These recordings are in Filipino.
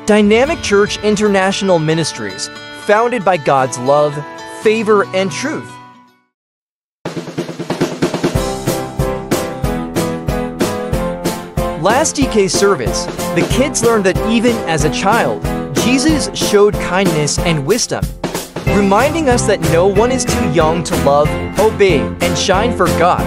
Dynamic Church International Ministries, founded by God's love, favor, and truth. Last DK service, the kids learned that even as a child, Jesus showed kindness and wisdom, reminding us that no one is too young to love, obey, and shine for God.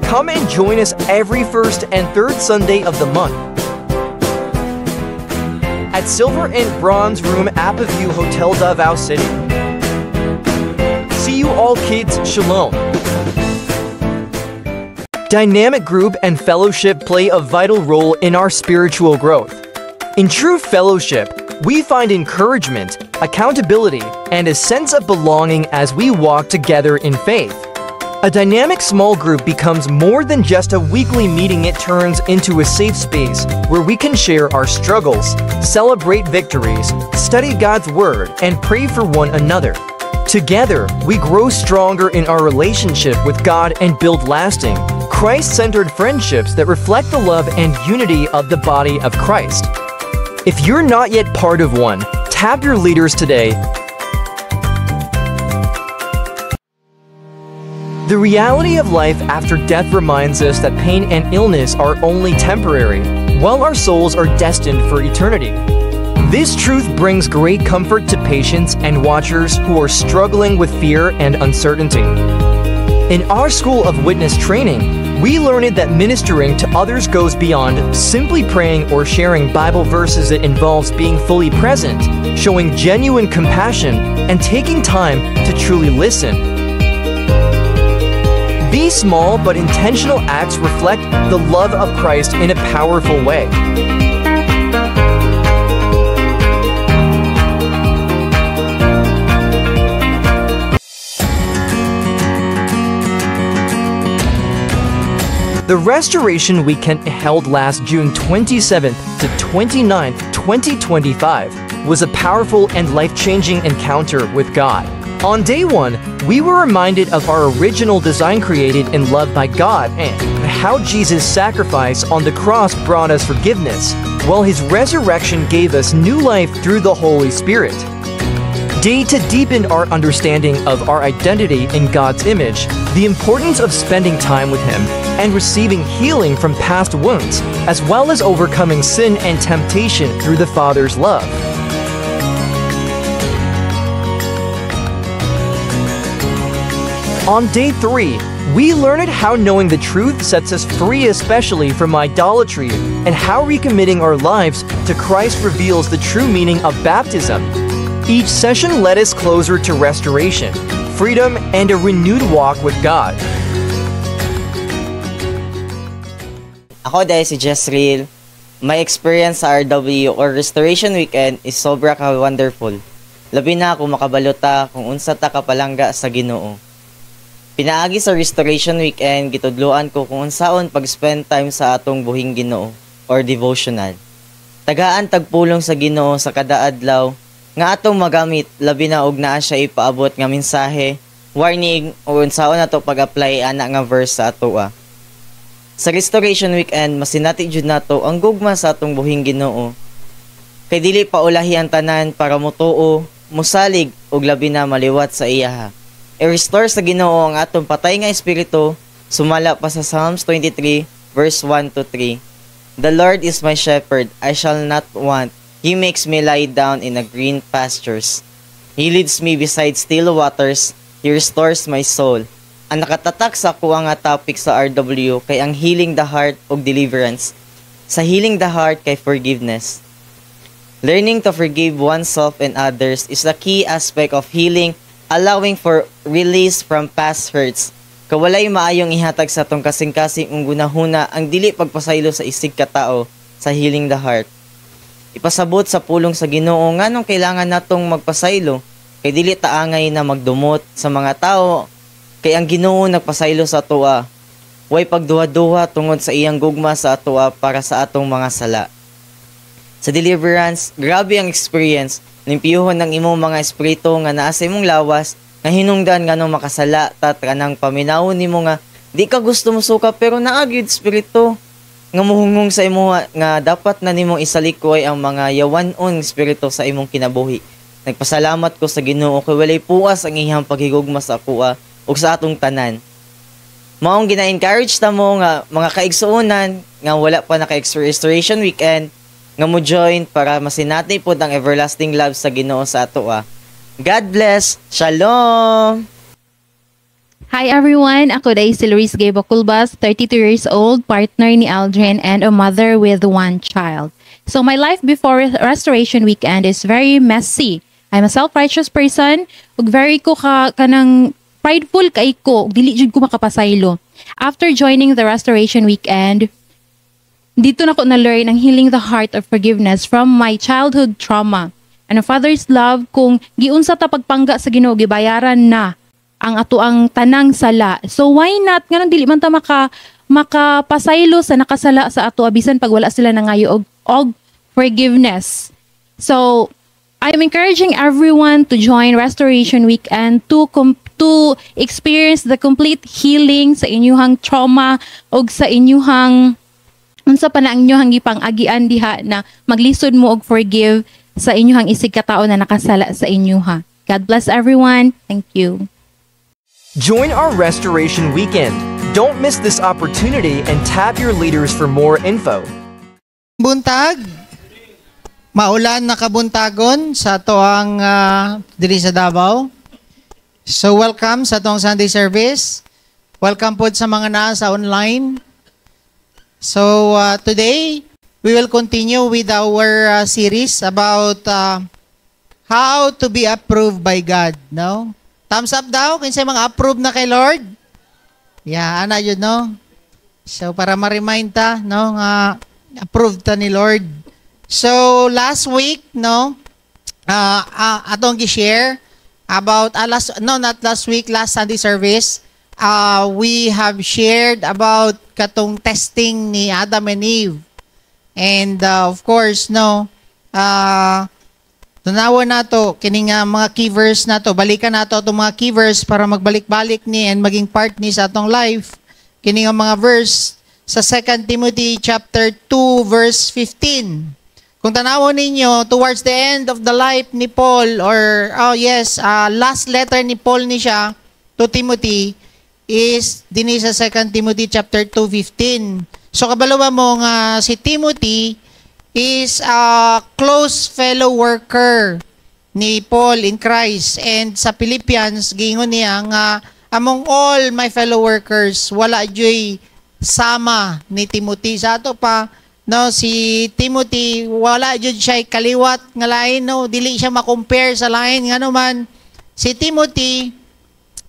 Come and join us every first and third Sunday of the month at Silver and Bronze Room, Appaview Hotel Davao City. See you all, kids. Shalom. Dynamic group and fellowship play a vital role in our spiritual growth. In true fellowship, we find encouragement, accountability, and a sense of belonging as we walk together in faith. A dynamic small group becomes more than just a weekly meeting. It turns into a safe space where we can share our struggles, celebrate victories, study God's Word, and pray for one another. Together, we grow stronger in our relationship with God and build lasting, Christ-centered friendships that reflect the love and unity of the body of Christ. If you're not yet part of one, tap your leaders today. The reality of life after death reminds us that pain and illness are only temporary, while our souls are destined for eternity. This truth brings great comfort to patients and watchers who are struggling with fear and uncertainty. In our School of Witness training, we learned that ministering to others goes beyond simply praying or sharing Bible verses. It involves being fully present, showing genuine compassion, and taking time to truly listen. These small but intentional acts reflect the love of Christ in a powerful way. The Restoration Weekend held last June 27th to 29th, 2025 was a powerful and life-changing encounter with God. On day one, we were reminded of our original design created in love by God and how Jesus' sacrifice on the cross brought us forgiveness, while His resurrection gave us new life through the Holy Spirit. Day to deepen our understanding of our identity in God's image, the importance of spending time with Him, and receiving healing from past wounds, as well as overcoming sin and temptation through the Father's love. On day 3, we learned how knowing the truth sets us free, especially from idolatry, and how recommitting our lives to Christ reveals the true meaning of baptism. Each session led us closer to restoration, freedom, and a renewed walk with God. Ako dahil si Jezreel, my experience sa RW or Restoration Weekend is sobra ka wonderful. Labi na kung makabalota kung unsa ta kapalangga sa Ginoo. Pinaagi sa Restoration Weekend, gitudloan ko kung unsaon pag-spend time sa atong buhing Ginoo or devotional. Tagaan tagpulong sa Ginoo sa kada adlaw nga atong magamit, labi na og naa siya ipaabot nga mensahe, warning o unsaon nato pag-apply ana nga verse sa atoa. Sa Restoration Weekend, masinati jud nato ang gugma sa atong buhing Ginoo. Kay dili paulahi ang tanan para motuo, musalig og labi na maliwat sa iyaha. I-restore sa Ginoo ang atong patay nga espiritu, sumala pa sa Psalms 23 verse 1 to 3. The Lord is my shepherd, I shall not want. He makes me lie down in a green pastures. He leads me beside still waters. He restores my soul. Ang nakatatak sa kuha nga topic sa RW kay ang healing the heart og deliverance. Sa healing the heart kay forgiveness. Learning to forgive oneself and others is a key aspect of healing, allowing for release from past hurts. Kawalay maayong ihatag sa tong kasing-kasing ung gunahuna ang dili pagpasaylo sa isig ka tao sa healing the heart. Ipasabot sa pulong sa Ginoo nganong kailangan natong magpasaylo kay dili taangay na magdumot sa mga tao kay ang Ginoo nagpasaylo sa atoa. Way pagduha-duha tungod sa iyang gugma sa atoa para sa atong mga sala. Sa deliverance, grabe ang experience. Limpiyuhon ng imong mga espiritu nga naa sa imong lawas, nga hinungdan nga nung makasala, kanang paminawon nimo nga di ka gusto mo suka pero naa gyud espiritu nga muhungong sa imo nga dapat na nimong isalikoy ang mga yawanon espiritu sa imong kinabuhi. Nagpasalamat ko sa Ginoo kay walay puas ang iyang paghigugma sa akoa ug sa atong tanan. Maong gina-encourage ta mo nga mga kaigsuonan nga wala pa naka-restoration weekend nga mo join para masinati pod ang everlasting love sa Ginoo sa atoa. God bless. Shalom. Hi everyone, ako day si Luis Gay Baculbas, 32 years old, partner ni Aldrin, and a mother with one child. So my life before Restoration Weekend is very messy. I'm a self-righteous person, ug very ko kanang prideful kay ko, dili jud ko makapasaylo. After joining the Restoration Weekend, dito na ko na-learn ang healing the heart of forgiveness from my childhood trauma. And a father's love kung giunsa ta pagpangga sa Ginoo gibayaran na ang ato ang tanang sala. So why not nga nang dili man ta makapasaylo sa nakasala sa ato abisan pag wala sila nangayo og forgiveness. So I'm encouraging everyone to join Restoration Weekend to experience the complete healing sa inyuhang trauma o sa inyuhang unsa pa na ang inyuhang gipang-agian diha na maglisod mo og forgive sa inyuhang isig katao na nakasala sa inyuha. God bless everyone. Thank you. Join our Restoration Weekend. Don't miss this opportunity and tap your leaders for more info. Buntag, maulan na kabuntagon sa toang diri sa Davao. So welcome sa toang Sunday service. Welcome po sa mga naa sa online. So today, we will continue with our series about how to be approved by God. No? Thumbs up daw, kinsay mga approved na kay Lord. Yeah, ana yun, no? So para ma-remind ta, no, nga approved ta ni Lord. So last week, no, atong gi-share about not last week, last Sunday service, we have shared about katong testing ni Adam and Eve. And of course, no, tunawan nato kining mga key verse nato, balikan nato atong mga key verse para magbalik-balik ni and maging part ni sa atong life. Kining mga verse sa 2 Timothy chapter 2 verse 15. Kung tanawon ninyo, towards the end of the life ni Paul, or, last letter ni Paul ni siya to Timothy, is dinhi sa 2 Timothy chapter 2:15. So kabalo mo nga si Timothy is a close fellow worker ni Paul in Christ. And sa Philippians, gingon niya nga, among all my fellow workers, wala joy sama ni Timothy. Sa ato pa, no, si Timothy, wala jud siya kaliwat nga lain, no, dili siya ma-compare sa lain nga naman. Si Timothy,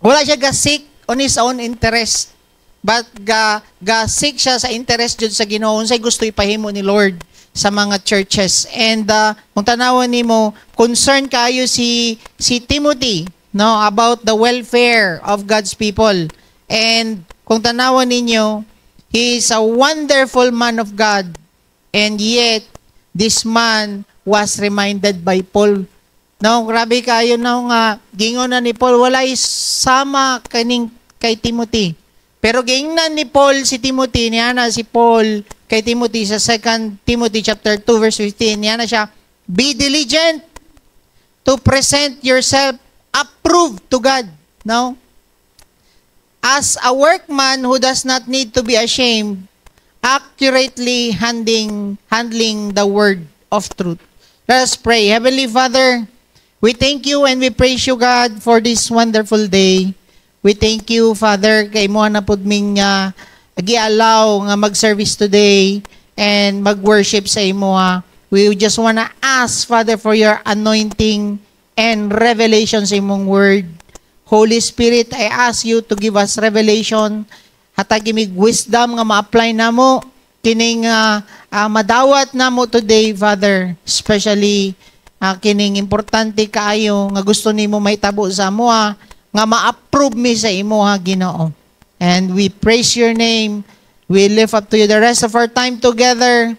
wala siya gasik on his own interest, but gasik siya sa interest jud sa Ginoo unsay gusto ipahimo ni Lord sa mga churches. And kung tanawon nimo, concern kayo si Timothy, no, about the welfare of God's people. And kung tanawon ninyo, he is a wonderful man of God. And yet, this man was reminded by Paul. No, grabe kayo no nga gingon na ni Paul, walay sama kay Timothy. Pero gingnan ni Paul si Timothy, niya na si Paul kay Timothy sa 2 Timothy chapter 2 verse 15. Niya na siya, be diligent to present yourself approved to God. No? As a workman who does not need to be ashamed, accurately handling the word of truth. Let us pray. Heavenly Father, we thank you and we praise you, God, for this wonderful day. We thank you, Father, kay mo na pud ming agi-allow nga mag-service today and mag-worship sa imo. We just wanna ask, Father, for your anointing and revelation sa imong word. Holy Spirit, I ask you to give us revelation, hatagimig wisdom nga ma-apply namo kining madawat namo today, Father, especially kining importante kaayo nga gusto nimo mahitabo sa amo nga ma-approve mi sa imo Ginoo. And we praise your name. We lift up to you the rest of our time together.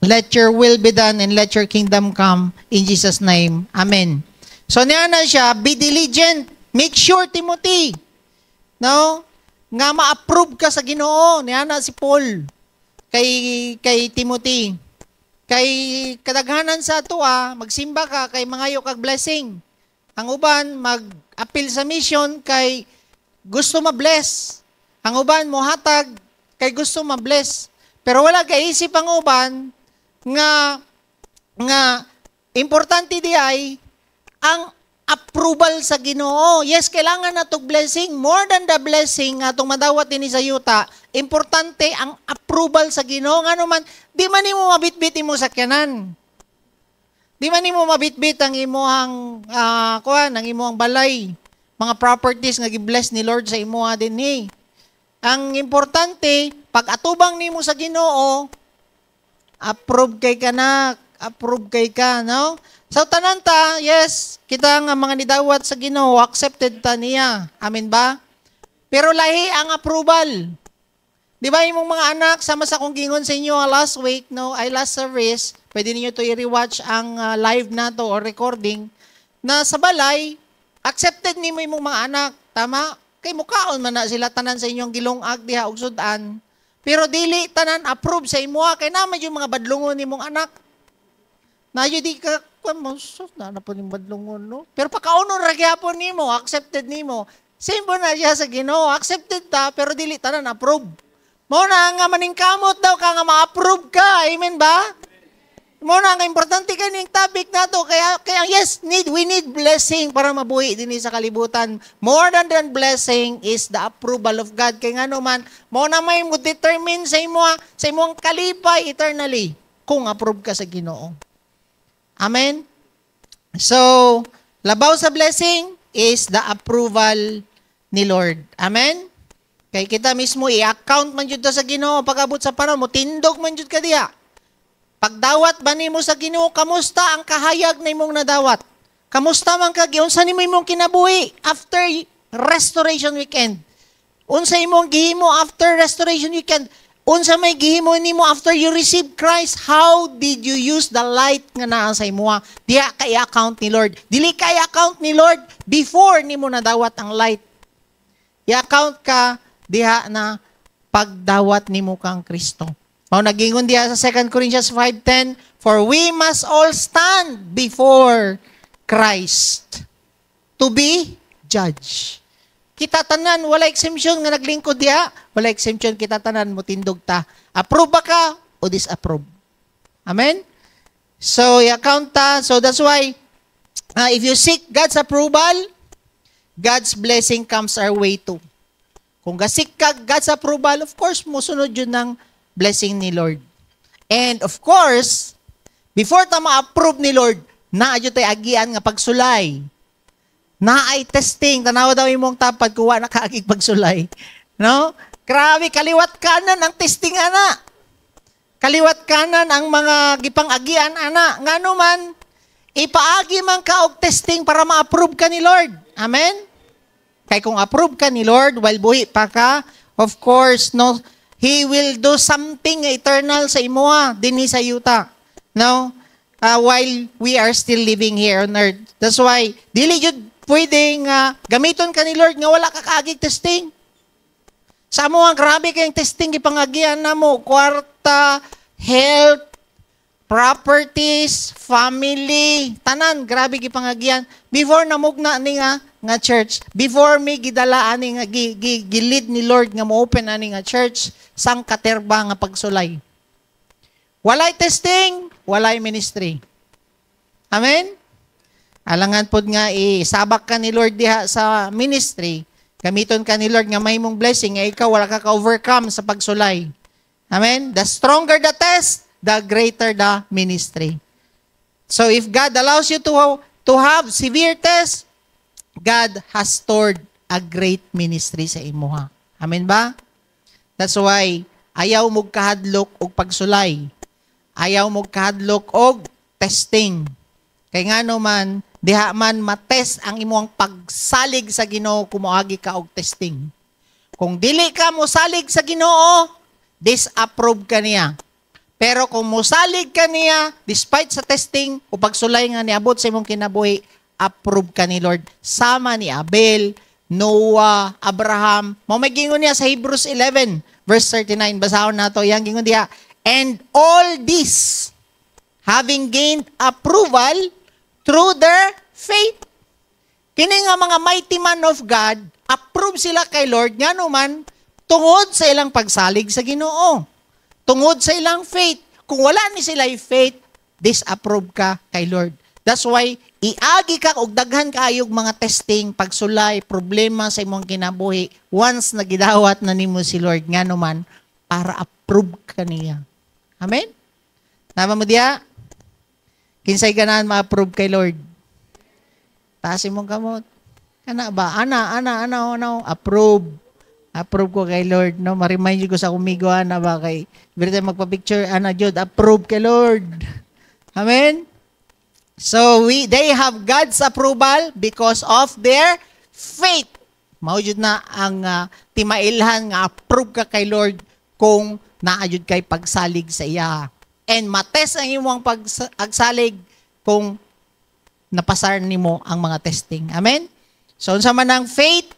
Let your will be done and let your kingdom come in Jesus' name. Amen. So niya na siya, be diligent. Make sure, Timothy, no? Nga ma-approve ka sa Ginoo. Niya na si Paul kay Timothy. Kay kadaghanan sa ato magsimba ka kay mangayo kag blessing. Ang uban mag-appeal sa mission kay gusto ma-bless. Ang uban mo hatag kay gusto ma-bless. Pero wala kay isip ang uban nga importante di ay ang approval sa Ginoo. Yes, kailangan na itong blessing. More than the blessing atong madawat din sa yuta, importante ang approval sa Ginoo. Nga naman, di man mo mabitbit imo sakyanan. Di man mo mabitbit ang imuhang ang imuhang balay. Mga properties nga gi-bless ni Lord sa imuha din ni. Ang importante, pag atubang nimo sa Ginoo, approve kay ka, no? So, tananta, yes, kita nga mga nidawat sa Ginoo, accepted ta niya. Amen ba? Pero lahi ang approval. Di ba yung mga anak, sama sa kong gingon sa inyo last week, no, ay last service, pwede niyo to i-rewatch ang live na to or recording, na sa balay, accepted ni mo yung mga anak. Tama? Kay mukaon man na sila tanan sa inyong gilungag diha og sudan. Pero dili tanan approve sa imo kay naman yung mga badlungon nimong anak. Nayo di ka na po ning badlungon no. Pero pakaunon ra gyapon nimo, accepted nimo. Simple na siya sa Ginoo, accepted ta pero dili tanan approve. Mo na nga maningkamot daw ka nga ma-approve ka. Amen ba? Mo na nga importante kaning topic nato kaya yes, we need blessing para mabuhi dinhi sa kalibutan. More than blessing is the approval of God. Kay ngano man mo na may mo determine sa imong kalipay eternally kung approve ka sa Ginoo. Amen. So, labaw sa blessing is the approval ni Lord. Amen. Kay kita mismo i-account man jud sa Ginoo pag-abot sa panahon mo tindog man jud ka diha. Pagdawat ba nimo sa Ginoo, kamusta ang kahayag na imong nadawat? Kamusta man ka unsa nimo imong kinabuhi after restoration weekend? Unsa imong gihimo after restoration weekend? Unsa may gihimo nimo after you receive Christ? How did you use the light nga naa sa imuha? Diha kay account ni Lord. Dili kay account ni Lord before nimo nadawat ang light. I-account ka diha na pagdawat nimo kang Kristo. Mao nagingon diha sa 2 Corinthians 5:10, for we must all stand before Christ to be judged. Kita tanan wala exemption nga naglingkod diha, wala exemption kita tanan mo tindog ta. Approve ba ka o disapprove? Amen. So i-account ta. So that's why if you seek God's approval, God's blessing comes our way too. Kung gasik ka God's approval, of course musunod yun ng blessing ni Lord. And of course, before ta ma-approve ni Lord, naadyo tay agian nga pagsulay. Naay testing, tanawa daw imong tapad kuha na kaagig pagsulay. No? Grabe, kaliwat kanan ang testing ana. Kaliwat kanan ang mga gipang-agian ana. Ngano man, ipaagi man ka og testing para ma-approve ka ni Lord. Amen? Kay kung approve ka ni Lord while buhi pa ka, of course, no, He will do something eternal sa imuha dinhi sa yuta. No? While we are still living here on earth. That's why, dili jud pwedeng gamiton ka ni Lord nga wala ka kaagig testing. Sa mo ang grabe kayong testing gipangagian na mo, kwarta, health, properties, family, tanan, grabe gipangagian. Before namugna ni nga church, before me gidala ani nga gilid ni Lord nga mo-open ani nga church, sang katerba nga pagsulay. Walay testing, walay ministry. Amen? Alangan pod nga isabak ka ni Lord diha sa ministry, gamiton ka ni Lord nga mahimong blessing, nga ikaw wala ka ka-overcome sa pagsulay. Amen? The stronger the test, the greater the ministry. So if God allows you to have severe test, God has stored a great ministry sa imuha. Amen ba? That's why ayaw mo kahadlok og pagsulay. Ayaw mo kahadlok og testing. Kay ngano man diha man matest ang imong pagsalig sa Ginoo kumuagi ka og testing. Kung dili ka mo salig sa Ginoo, disapprove ka niya. Pero kung musalig ka niya, despite sa testing, o pagsulay nga niabot sa imong kinabuhi, approve ka ni Lord. Sama ni Abel, Noah, Abraham. May gingon niya sa Hebrews 11, verse 39. Basahon nato yang gingon diha. And all this, having gained approval through their faith. Kini nga mga mighty man of God, approve sila kay Lord, nga naman, tungod sa ilang pagsalig sa Ginoo. Tungod sa ilang faith. Kung wala ni sila faith, disapprove ka kay Lord. That's why, iagi ka og daghan kaayog mga testing, pagsulay, problema sa imong kinabuhi, once na gidawat na nimo si Lord, nga naman, para approve ka niya. Amen? Nama mo diya? Kinsay ganahan ma-approve kay Lord? Taas imong kamot. Kana ba? Ana, approve. Approve ko kay Lord, no? Ma-remind ko sa kumigo, ana ba kay, every time magpa-picture, ana Jud, approve kay Lord. Amen? So, they have God's approval because of their faith. Maujud na ang timailhan nga approve ka kay Lord kung naajud kay pagsalig sa iya. And matest ang imong pagsalig kung napasar nimo ang mga testing. Amen? So, unsa man ang faith,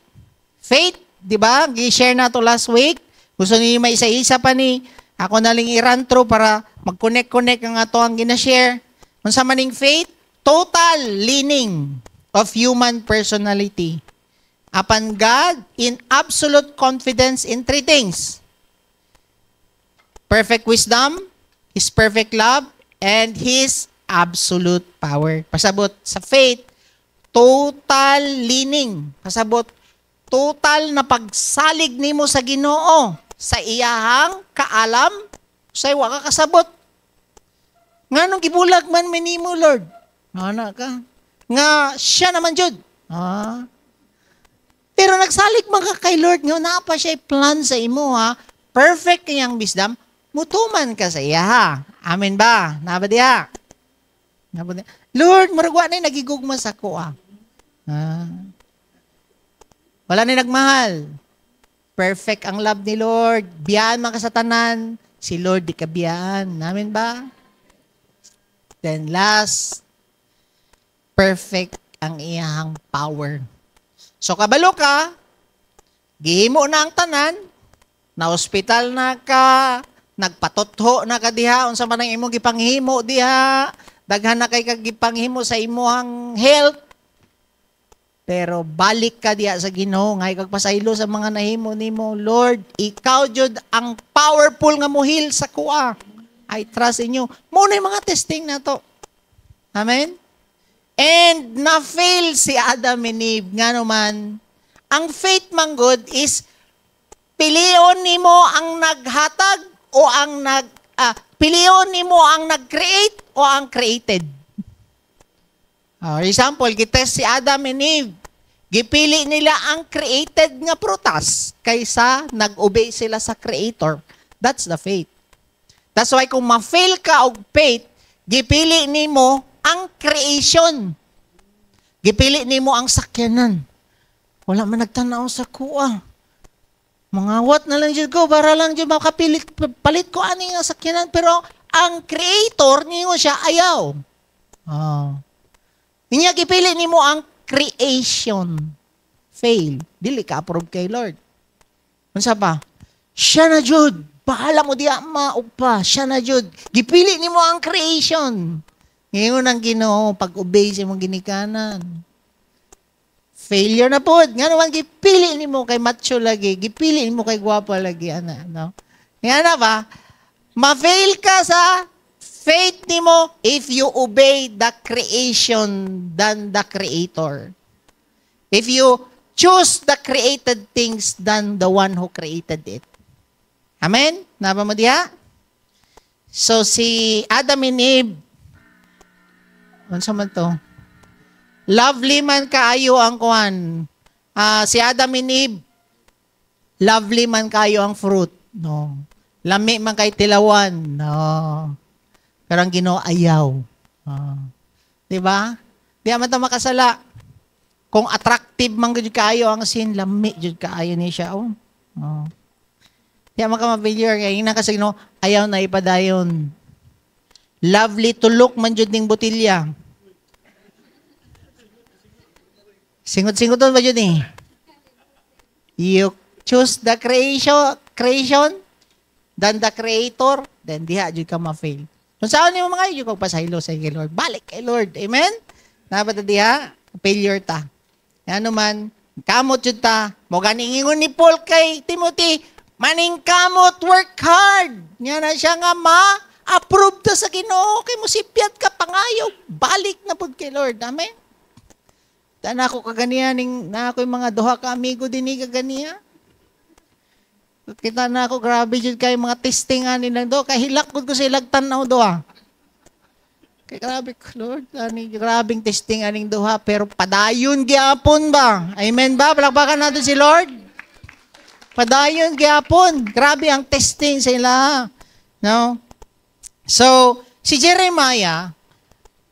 di ba? Gi-share na to last week. Gusto niyo may isa-isa pa ni ako na lang i-run through para mag-connect ang ato ang gina-share. Unsa maning faith? Total leaning of human personality upon God in absolute confidence in three things. Perfect wisdom, His perfect love, and His absolute power. Pasabot sa faith, total leaning. Pasabot, total na pagsalig nimo sa Ginoo, sa iyahang kaalam, sa iwa ka kasabot. Nga nung gibulag man minimo, Lord. Ana ka. Nga siya naman jud. Pero nagsalig man ka kay Lord, nga na pa siya plan sa imo, ha. Perfect kayang wisdom, mutuman ka sa iya, ha. Amen ba? Naba diha. Lord, maragwa na nagigugma sa ko, ha. Wala na nagmahal. Perfect ang love ni Lord. Biyaan man ka sa tanan. Si Lord di ka biyaan. Amen ba? Then last, perfect ang iyang power. So kabalo ka, gihimo na ang tanan, na hospital na ka, nagpatotho na ka diha, unsa man ang imong gipanghimo diha, daghan na kay kag gipanghimo sa imong health. Pero balik ka diya sa Ginoo, ngay kag pasaylo sa mga nahimo nimo. Lord, ikaw jud ang powerful nga muhil sa kuha. I trust in you. Muna yung mga testing na to. Amen? And na-fail si Adam and Eve. Nga naman, ang faith man good is piliyon nimo ang naghatag o ang piliyon nimo ang nag-create o ang created. For example, gitest si Adam and Eve. Gipili nila ang created nga prutas kaysa nag-obey sila sa creator. That's the faith. That's why kung ma-fail ka og faith, gipili nimo ang creation. Gipili nimo ang sakyanan. Wala man nagtanaw sa kuha. Mangawat na lang jud ko para lang jud makapilit palit ko ani nga sakyanan, pero ang creator niyo siya ayaw. Inya gipili nimo ang creation. Fail. Dili ka approve kay Lord. Unsa pa? Siya na jud. Bahala mo diya maugpa. Siya na jud. Gipili nimo ang creation. Ngayon ang Ginoo pag-obey sa imong ginikanan. Failure na pod. Nga naman gipili nimo kay macho lagi. Gipili nimo kay gwapo lagi ana, no? Nga na ba? Ma-fail ka sa faith nimo if you obey the creation than the creator. If you choose the created things than the one who created it. Amen? Naba mo diha? So si Adam and Eve, unsa man to? Lovely man kaayo ang kuan. Si Adam and Eve, lovely man kaayo ang fruit. No. Lami man kay tilawan. No. Pero ang Ginoo ayaw. Di ba? Di man ta makasala. Kung attractive man jud kaayo ang sin, lami jud kaayo ni siya. Di Di man ka ma-failure kay ina kasi no, ayaw na ipadayon. Lovely to look man jud ning botilya. Singot-singoton ba jud ni? You choose the creation than the creator, then diha jud ka ma-fail. Kung saan ni mo mga yung pagpasaylo sa kay Lord. Balik kay Lord. Amen? Dapat diha, failure ta. Ano man, kamot jud ta. Mo ganing ingon ni Paul kay Timothy, maning kamot, work hard. Nya na siya nga ma-approve ta sa Ginoo kay musipyat ka pangayo. Balik na pud kay Lord. Amen? Tan ako kaganiya ning na ako mga duha ka amigo dinhi kaganiya. Kita na ako, grabe jud kay mga testing ani lang do, kay hilak pud ko sa ilag tanaw do ah. Kay grabe ko, Lord, ani grabing testing aning duha, pero padayon gyapon ba? Amen ba? Palakpakan natin si Lord. Padayon gyapon. Grabe ang testing sa ila. No? So, si Jeremiah,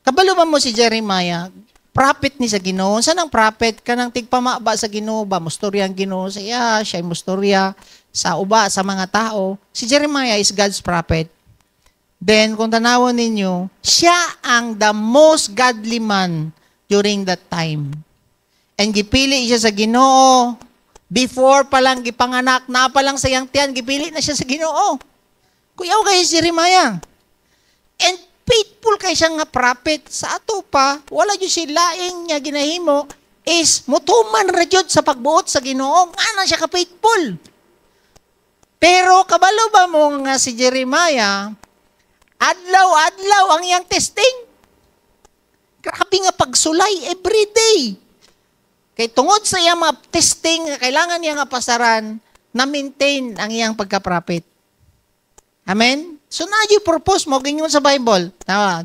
kabalo ba mo si Jeremiah? Prophet ni sa Ginoo. Saan ang prophet? Kanang tigpamaba sa Ginoo ba? Mustorya ang Ginoo sa iya, siya mustorya sa uba, sa mga tao. Si Jeremiah is God's prophet. Then, kung tanawon ninyo, siya ang the most godly man during that time. And gipili siya sa Ginoo. Before pa lang gipanganak, na pa lang sa iyang tiyan, gipili na siya sa Ginoo. Kuyaw kayo si Jeremiah. And faithful kay siya nga prophet. Sa ato pa, wala yun si laing niya ginahimo is mutuman ra jud sa pagbuot sa Ginoo. Nga siya ka-faithful. Pero kabalo ba mo nga si Jeremiah, adlaw-adlaw ang iyang testing. Grabe nga pagsulay everyday. Kay tungod sa iyang mga testing, kailangan niya nga pasaran na maintain ang iyang pagka-prophet. Amen? So na yung purpose mo, ganyan sa Bible.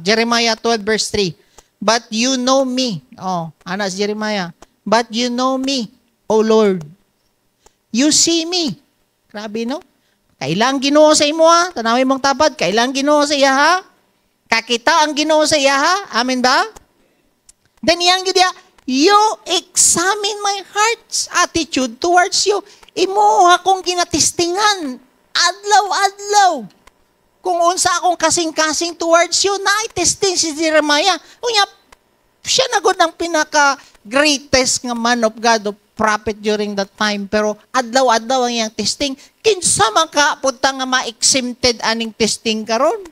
Jeremiah 12 verse 3. But you know me. Si Jeremiah. But you know me, O Lord. You see me. Grabe, no? Kailang Ginoo sa imo, ha? Tanawin mong tapad, kailang Ginoo sa iya, ha? Kakita ang Ginoo sa iya, ha? Amen ba? Then yan yun diya, you examine my heart's attitude towards you. Imo akong ginatistingan. Adlaw-adlaw. Kung unsa akong kasing-kasing towards you, na-testing si Jeremiah. Unya, siya na gud ang pinaka-greatest nga man of God, of prophet during that time. Pero adlaw-adlaw ang iyang testing. Kinsa man ka punta nga ma-exempted aning testing karon.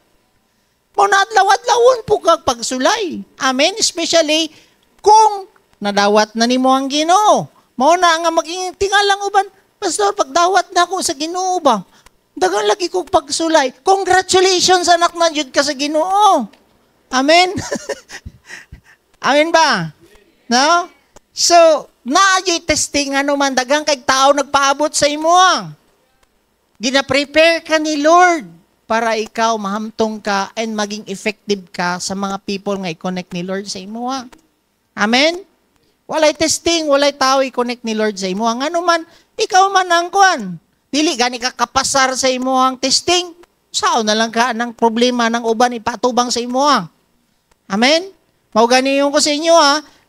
Mo na adlaw-adlawon po kag pagsulay. Amen? Especially kung nadawat na nimo ang Ginoo. Mao na nga maging tingalang uban, Pastor, pagdawat na ako sa Ginoo ba? Dagang lagi kong pagsulay. Congratulations, anak na jud ka sa Ginoo. Amen? Amen ba? No? So, naadyo'y testing ano man, dagang kay tao nagpaabot sa imo. Gina-prepare ka ni Lord para ikaw mahamtong ka and maging effective ka sa mga people nga i-connect ni Lord sa imo. Amen? Walay testing, walay tao i-connect ni Lord sa imo. Ano man, ikaw man ang kuan. Dili gani ka kapasar sa imo ang testing. Sao na lang ka ng problema ng uban ipatubang sa imo. Amen? Mao gani yung ko sa inyo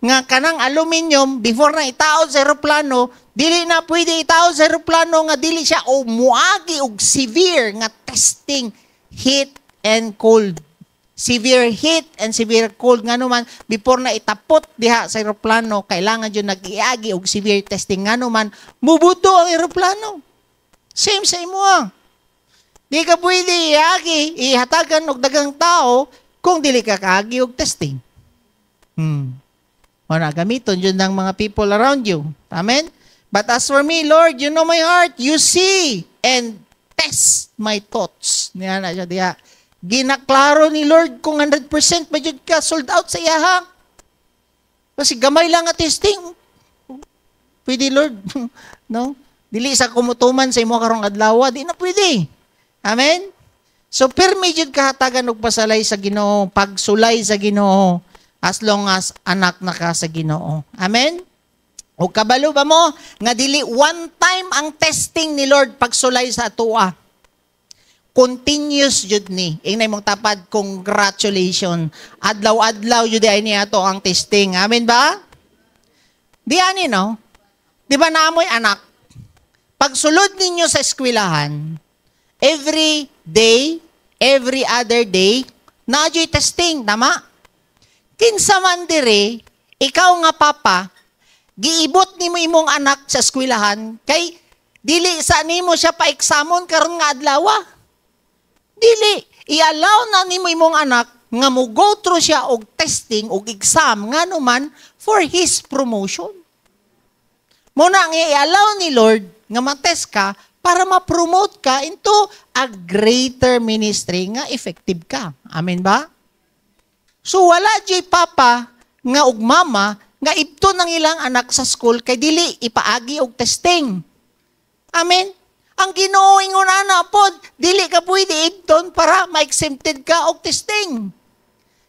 nga kanang aluminum before na itaod sa eroplano, dili na pwede itaod sa eroplano nga dili siya o muagi og severe nga testing, heat and cold. Severe heat and severe cold nga naman before na itapot diha sa eroplano, kailangan jud nag-iagi og severe testing nga naman mubuto ang eroplano. Same sa imo. Di ka pwede iagi, ihatagan og dagang tao kung dili ka kaagi og testing. Wala gamiton yun ng mga people around you. Amen? But as for me, Lord, you know my heart. You see and test my thoughts. Niya na siya diya. Ginaklaro ni Lord kung 100% ba yun ka sold out sa iya. Kasi gamay lang nga testing. Pwede, Lord. No? Dili sa kumutuman sa imo karong adlaw, di na pwede. Amen? So, pirmi jud kahatagan og pasalay sa Ginoo, pagsulay sa Ginoo, as long as anak na ka sa Ginoo. Amen? O kabalo ba mo, nga dili one time ang testing ni Lord pagsulay sa atoa. Continuous jud ni. Ingnay mong tapad, congratulations. Adlaw-adlaw jud ay niya to ang testing. Amen ba? Di ani, no? Di ba naamoy anak? Pagsulod ninyo sa eskwelahan, every day, every other day, nadyo'y testing, tama? Kinsa man dire, ikaw nga papa, giibot nimo imong anak sa eskwelahan, kay dili sa nimo siya pa-examon karon nga adlaw. Dili, i-allow na nimo imong anak nga mo go through siya og testing og exam nga naman for his promotion. Muna nga i-allow ni Lord nga matest ka para ma-promote ka into a greater ministry nga effective ka. Amen ba? So wala jay papa nga og mama nga ibto ng ilang anak sa school kay dili ipaagi og testing. Amen. Ang Ginoo ingon ana pod, dili ka pwede ibton para ma-exempted ka og testing.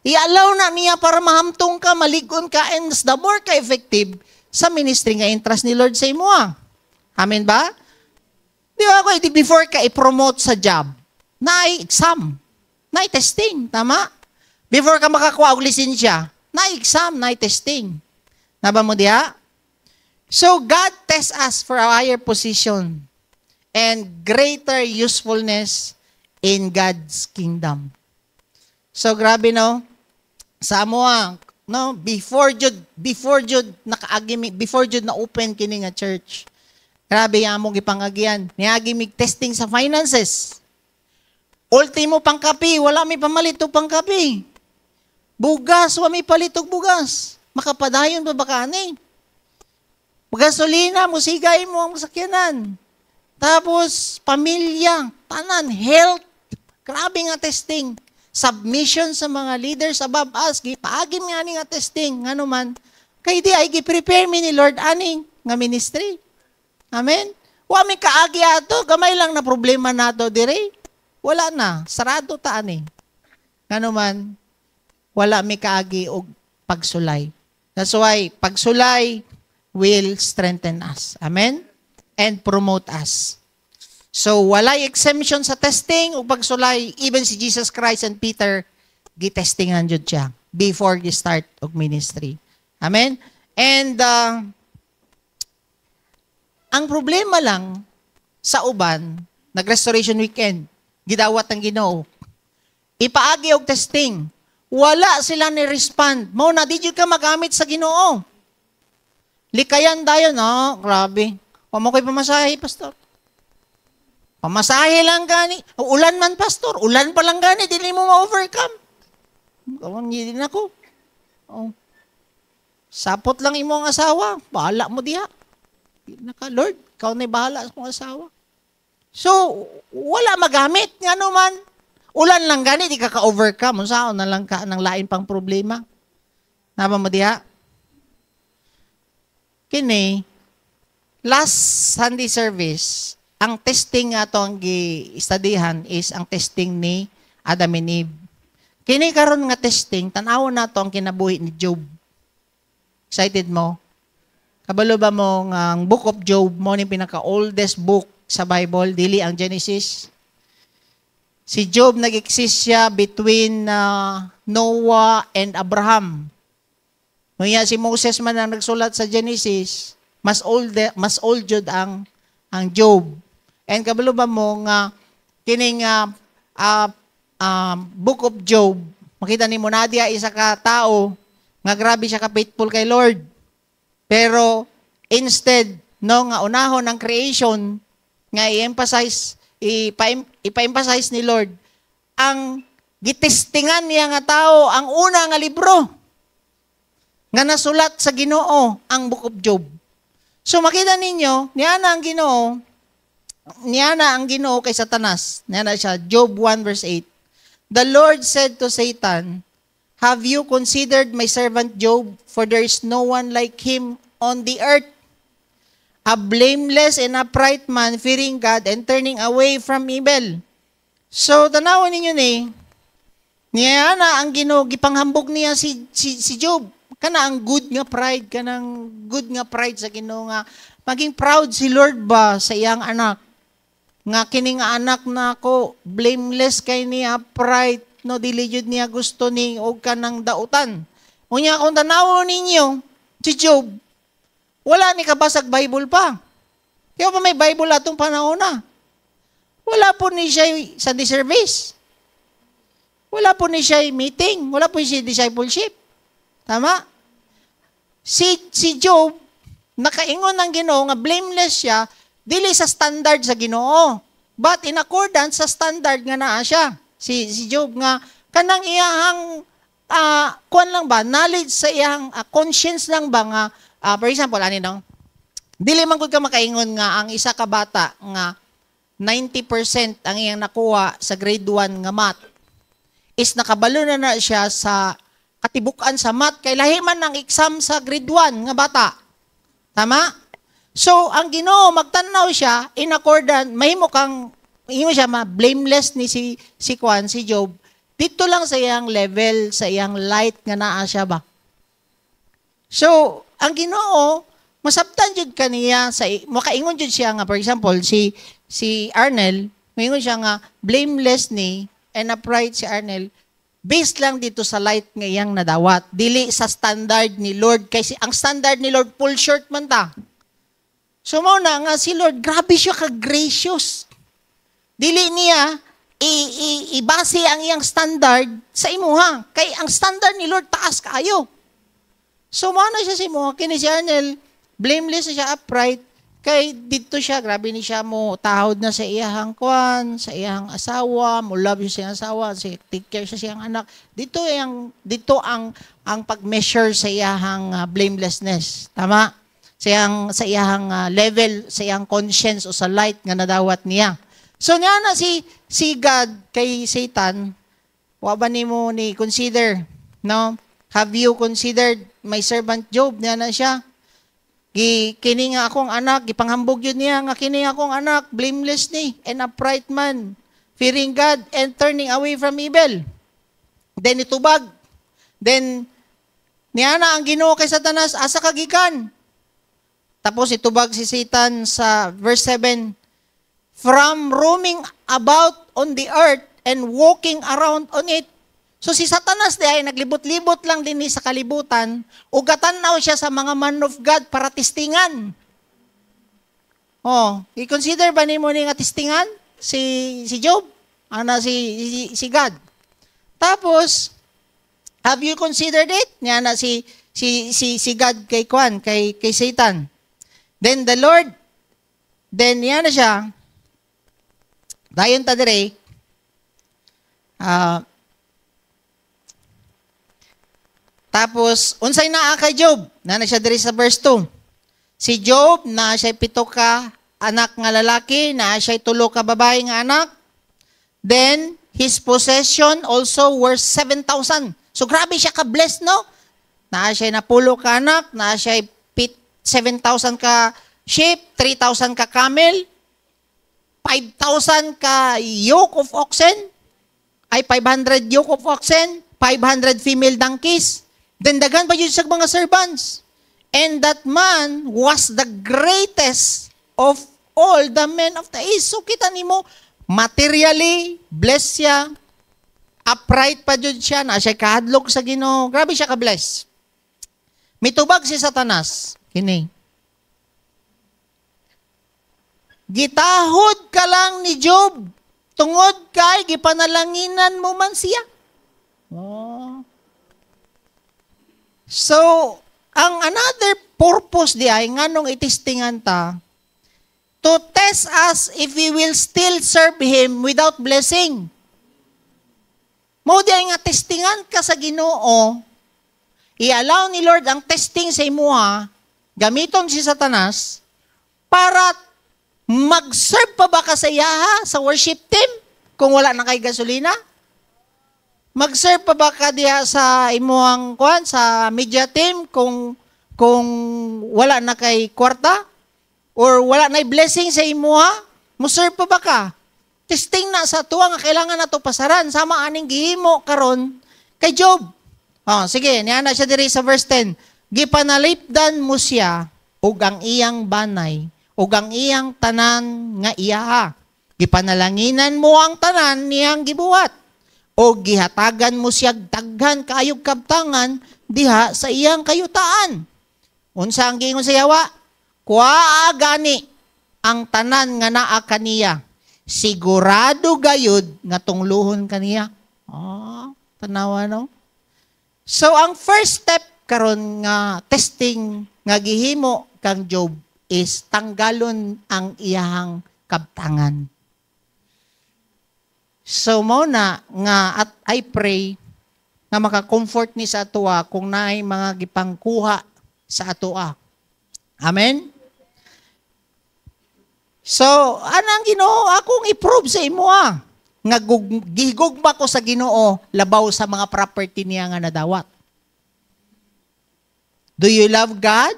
I-allow na niya para mahamtong ka, maligon ka, and the more ka effective sa ministry nga interest ni Lord sa imo. Amen ba? Di ba ako, before ka i-promote sa job, na-exam, na-testing, tama? Before ka makakuha og lisensya, na-exam, na-testing. Naba mo diha? So, God tests us for a higher position and greater usefulness in God's kingdom. So, grabe no? Sa amo no? Before jud nakaagi, before jud na open kini nga church. Grabe yung among ipangagian. Niagi mig testing sa finances. Ultimo pang kape, wala may pamalito pang kape. Bugas, wala may palitog bugas. Makapadayon pa baka ani. Gasolina, musigay mo ang sakyanan. Tapos, pamilya, tanan, health. Grabe nga testing. Submission sa mga leaders above us. Gipaagim nga ni nga testing. Nga naman, kay di ay gi-prepare mi ni Lord aning nga ministry. Amen? Wa mi kaagi ato, gamay lang na problema nato dire. Wala na, sarado ta ani. Nga naman, wala mi kaagi og pagsulay. That's why, pagsulay will strengthen us. Amen? And promote us. So, walay exemption sa testing o pagsulay. Even si Jesus Christ and Peter, gitestingan jud siya before the start of ministry. Amen? And, ang problema lang sa uban, nag-restoration weekend, gidawat ang Ginoo. Ipaagi og testing. Wala sila ni-respond. Mao na, di jud ka magamit sa Ginoo. Likayan dayon, grabe. O mo ko'y pamasahe, pastor. Pamasahe lang gani. Ulan man, pastor. Ulan pa lang gani. Dili mo ma-overcome. Kawan din ako. Oh. Sapot lang imo ang asawa. Bahala mo diha. Naka, Lord, ikaw na'y bahala sa mong asawa. So, wala magamit. Nga naman, ulan lang gani, di ka ka-overcome. Saan na lang ka ng lain pang problema. Naba mo diha? Kini, last Sunday service, ang testing nga ang gi-studyhan is ang testing ni Adam and Eve. Kini karon nga testing, tan-awon nato ang kinabuhi ni Job. Excited mo? Kabalo ba mo nga ang Book of Job mo ni pinaka-oldest book sa Bible, dili ang Genesis? Si Job nag-exist siya between Noah and Abraham. Kaya si Moses man ang nagsulat sa Genesis, mas old jud ang Job. And kabalo ba mo nga kining Book of Job, makita ni mo nadia isa ka tao nga grabe siya ka faithful kay Lord. Pero instead no nga unahon ang creation nga i-emphasize ipa-emphasize ni Lord ang gitestingan niya nga tao ang una nga libro nga nasulat sa Ginoo, ang Book of Job. So makita ninyo, niya na ang Ginoo kay Satanas. Niya na siya, Job 1 verse 8. The Lord said to Satan, "Have you considered my servant Job? For there is no one like him on the earth, a blameless and upright man, fearing God and turning away from evil." So, tanawin ninyo niya na ang Ginoo, gipanghambog niya si Job. Kana ang good nga pride sa Ginoo nga maging proud si Lord ba sa iyang anak. Nga kini nga anak nako blameless kay niya, upright, no dili jud niya gusto ni og kanang dautan. Unya kung tanawon ninyo si Job, wala ni kabasag Bible pa. Kaya pa may Bible atong panahon na. Wala po ni siya Sunday service. Wala po ni siya meeting. Wala po siya discipleship. Tama? Si Job, nakaingon ng Ginoo nga blameless siya, dili sa standard sa Ginoo. But in accordance sa standard nga naa siya. Si Job nga, kanang iyahang, kuan lang ba, knowledge sa iyang conscience lang ba nga, for example, dili man gud ka makaingon nga ang isa ka bata nga 90% ang iyang nakuha sa grade 1 nga math is nakabalo na siya sa katibukan sa math kay lahi man ang exam sa grade 1 nga bata. Tama? So, ang Ginoo magtanaw siya in accordance, mahimo siya blameless ni si Job. Dito lang sa iyang level, sa iyang light nga naa siya ba. So, ang Ginoo masabtan jud kaniya sa makaingon jud siya nga for example si Arnel, maingon siya nga blameless ni and upright si Arnel, based lang dito sa light nga iyang nadawat. Dili sa standard ni Lord. Kasi ang standard ni Lord, full short man ta. So na nga si Lord, grabe siya ka-gracious. Dili niya, ibase ang iyang standard sa imuha. Kay ang standard ni Lord, taas kaayo. So na siya sa imuha. Kini si Arnel, blameless siya, upright. Kay dito siya, grabe ni siya mo, tahod na sa iyahang kwan, sa iyahang asawa, mo love yung sa iyang asawa, take care sa iyang anak. Dito ang pag-measure sa iyahang blamelessness. Tama? Sa iyahang level, sa iyahang conscience o sa light nga nadawat niya. So niya na si God kay Satan, wa ba nimo ni consider, no? Have you considered my servant Job? Niya na siya. Kini nga akong anak, gipanghambog yun niya, nga kini akong anak, blameless ni, and upright man, fearing God, and turning away from evil. Then itubag. Then, niya na ang Ginoo kay Satanas, asa kagikan. Tapos itubag si Satan sa verse 7, from roaming about on the earth and walking around on it. So si Satanas di ay naglibot-libot lang din sa kalibutan, ugatan siya sa mga man of God para testingan. I-consider ba nimo ni nga testingan si Job? Si God. Tapos, have you considered it? Niya na si God kay Satan. Then the Lord, niya na siya, dayon ta dire, tapos, unsay naa kay Job? Na siya diri sa verse 2. Si Job, na siya 7 ka anak nga lalaki, na siya 3 ka babae nga anak. Then, his possession also worth 7,000. So, grabe siya ka-blessed, no? Na siya 10 ka anak, na siya 7,000 ka sheep, 3,000 ka camel, 5,000 ka yoke of oxen, 500 yoke of oxen, 500 female donkeys. Then dagan pa yun sa mga servants. And that man was the greatest of all the men of the east. So kita nimo, materially, blessed siya, upright pa yun siya, na siya kahadlok sa Ginoo. Grabe siya ka-bless. Mitubag si Satanas. Kini. Gitahod ka lang ni Job. Tungod kay gipanalanginan mo man siya. So, ang another purpose di ay nganong itistingan ta, to test us if we will still serve Him without blessing. Mo di ay nga testingan ka sa Ginoo, i-allow ni Lord ang testing sa imuha, gamiton si Satanas, para mag-serve pa ba ka sa iyaha, sa worship team, kung wala na kay gasolina? Mag-serve pa ba ka diha sa imuhang sa media team kung wala na kay kwarta? Or wala na blessing sa imuha? Mo-serve pa ba ka? Testing na sa tuwa nga kailangan na to pasaran. Sama aning gihimo karon kay Job. Sige, niya na siya diri sa verse 10. Gipanalipdan mo siya ug ang iyang banay ug ang iyang tanan nga iyaha. Gipanalanginan mo ang tanan niyang gibuhat. O gihatagan mo siya daghan kaayog kabtangan diha sa iyang kayutaan. Unsa ang giingon sa yawa? Kuaa gani ang tanan nga naa kaniya. sigurado gayud nga tungluhon kaniya. Tanawa no? So ang first step karon nga testing nga gihimo kang Job is tanggalon ang iyahang kabtangan. So mo na nga at I pray nga maka-comfort ni sa atoa kung naay mga gipangkuha sa atoa. Amen? So, anang Ginoo akong i-prove sa imo nga gihigugma ko sa Ginoo labaw sa mga property niya nga nadawat. Do you love God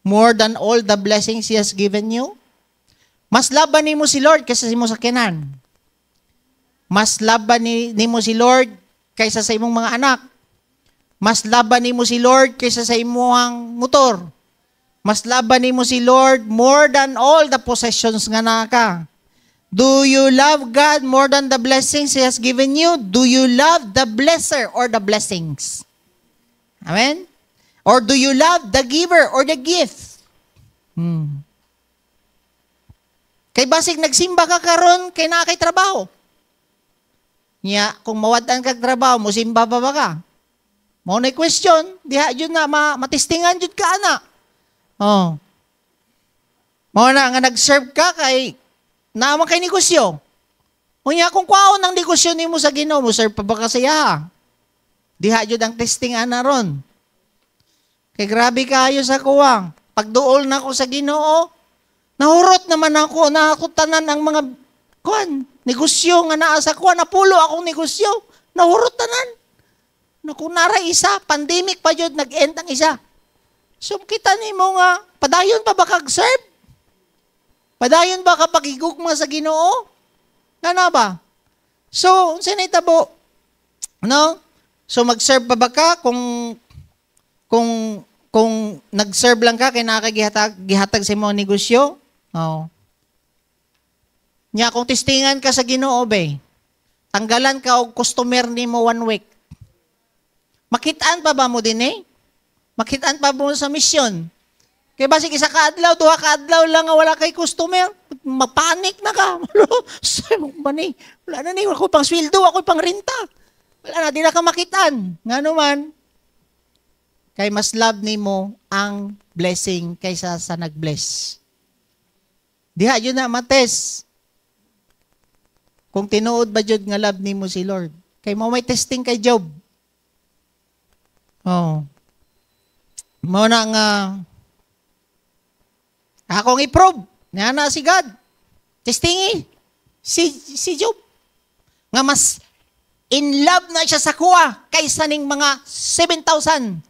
more than all the blessings He has given you? Mas laban nimo si Lord kaysa sa imo sakyanan. Mas laban nimo si Lord kaysa sa imong mga anak. Mas laban nimo si Lord kaysa sa imong motor. Mas laban nimo si Lord more than all the possessions nga naka. Do you love God more than the blessings He has given you? Do you love the blesser or the blessings? Amen? Or do you love the giver or the gift? Kay basig nagsimba ka karon kay naa kay trabaho. Nya, kung mawad-an kag trabaho, musimba pa ba ka? Mo na question, diha jud na matistingan jud ka ana. Mo na nga nag-serve ka kay naman kay negosyo. Unya kung kwaon ang negosyo nimo sa Ginoo, mo serve pa ba ka sa iya? Diha jud ang testing ana ron. Kay grabe kayo sa kuwang. Pagduol na ako sa Ginoo, nahurot naman ako, nakutanan ang mga negosyo nga naa sa kuha, napulo akong negosyo, nahurot tanan. Naku, nara isa, pandemic pa yun, nag-end ang isa. So, kita nimo nga, padayon pa ba kag-serve? Padayon ba kapag igugma sa Ginoo? Nga na ba? So, sinitabo, no? So, mag-serve pa ba ka kung nag-serve lang ka, kaya nakakagihatag sa mga negosyo? Nya kung testingan ka sa Ginoo be, tanggalan ka og customer nimo 1 week. Makitaan pa ba mo din Makitaan pa mo sa mission. Kay basig isa ka adlaw, 2 ka adlaw lang nga wala kay customer, mapanik na ka. Sabi mo ba ni? Wala na ni, ako pang sweldo, ako pang renta. Wala na, di na ka makitaan. Nga naman, kay mas love nimo ang blessing kaysa sa nag-bless. Diha yun na mates. Kung tinuod ba jud nga love nimo si Lord. Kay mo may testing kay Job. Mo na nga akong i-prove na si God. Testingi si Job. Nga mas in love na siya sa kuha kaysa ning mga 7,500,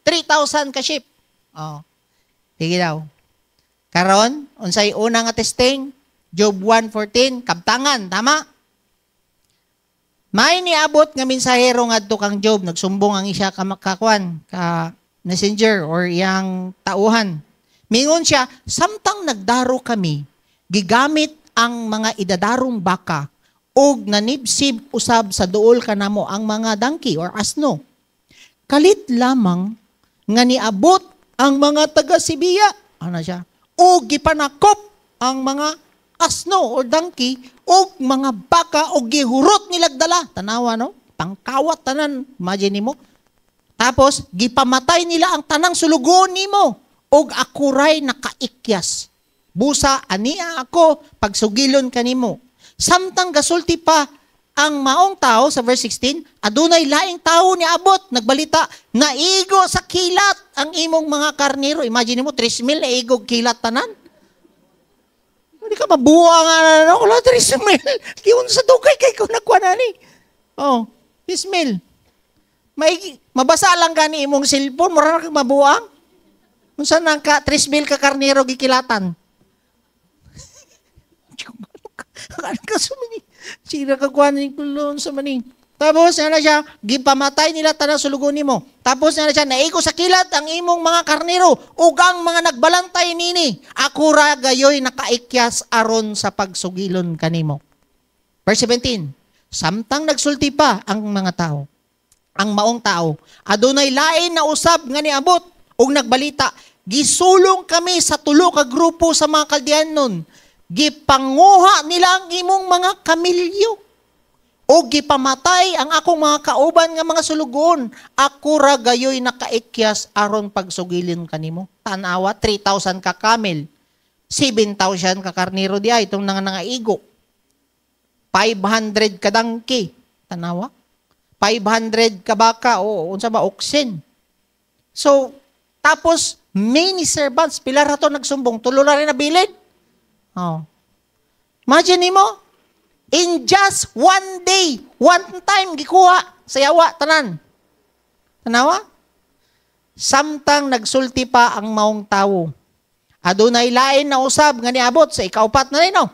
3,000 ka sheep. Sige daw. Karon, unsay una nga testing? Job 1:14, kabtangan, tama? May niabot nga mensahero ngadto kang Job, nagsumbong ang isa ka messenger or iyang tauhan. Mingon siya, samtang nagdaro kami, gigamit ang mga idadarong baka ug nanibsib usab sa duol kanamo ang mga donkey or asno. Kalit lamang nga niabot ang mga taga-Sibiya, siya? O gipanakop ang mga asno or donkey o mga baka o gihurot nilagdala. Tanawa, no? Pangkawat tanan. Imagine mo. Tapos, gipamatay nila ang tanang sulugon nimo o akuray nakaikyas. Busa, ania ako, pagsugilon kanimo. Samtang gasulti pa ang maong tao, sa verse 16, adunay laing tao ni abot, nagbalita, naigo sa kilat ang imong mga karnero. Imagine mo, 3,000 naigo kilat tanan. Hindi ka mabuha nga na, wala 3,000. Diyon sa dugay kay kung nagkuha na ni. 3,000. Mabasa lang gani imong cellphone, mura na kang mabuang. Kung saan nang 3,000 ka karnero gikilatan. Ano ka sumini? Sira ka kuha ni kulon sa maning. Tapos, na siya, gipamatay nila tanang sulugon nimo. Tapos, na siya, naigo sa kilat ang imong mga karnero, ug ang mga nagbalantay nini. Ako ra gayoy nakaikyas aron sa pagsugilon kanimo. Verse 17, samtang nagsulti pa ang mga tao, ang maong tao, adunay lain na usab nga niabot, ug nagbalita, gisulong kami sa tulo ka grupo sa mga Kaldeanon, gipanguha nila ang imong mga kamilyo. O gipamatay ang akong mga kauban nga mga sulugon. Ako ra gayoy nakaikyas aron pagsugilin kanimo. Tanawa, 3,000 ka kamel. 7,000 ka karniro di ay, itong nangaigo. 500 ka dangki. Tanawa. 500 ka baka, o unsa ba, oxen. So, tapos, many servants, pila rato nagsumbong, tulo na rin nabilin. Oh. Imagine mo, in just one day, one time, gikuha, sayawa, tanan. Tanawa? Samtang nagsulti pa ang maong tawo. Adunay lain na usab nga niabot sa ikaupat na rin, no?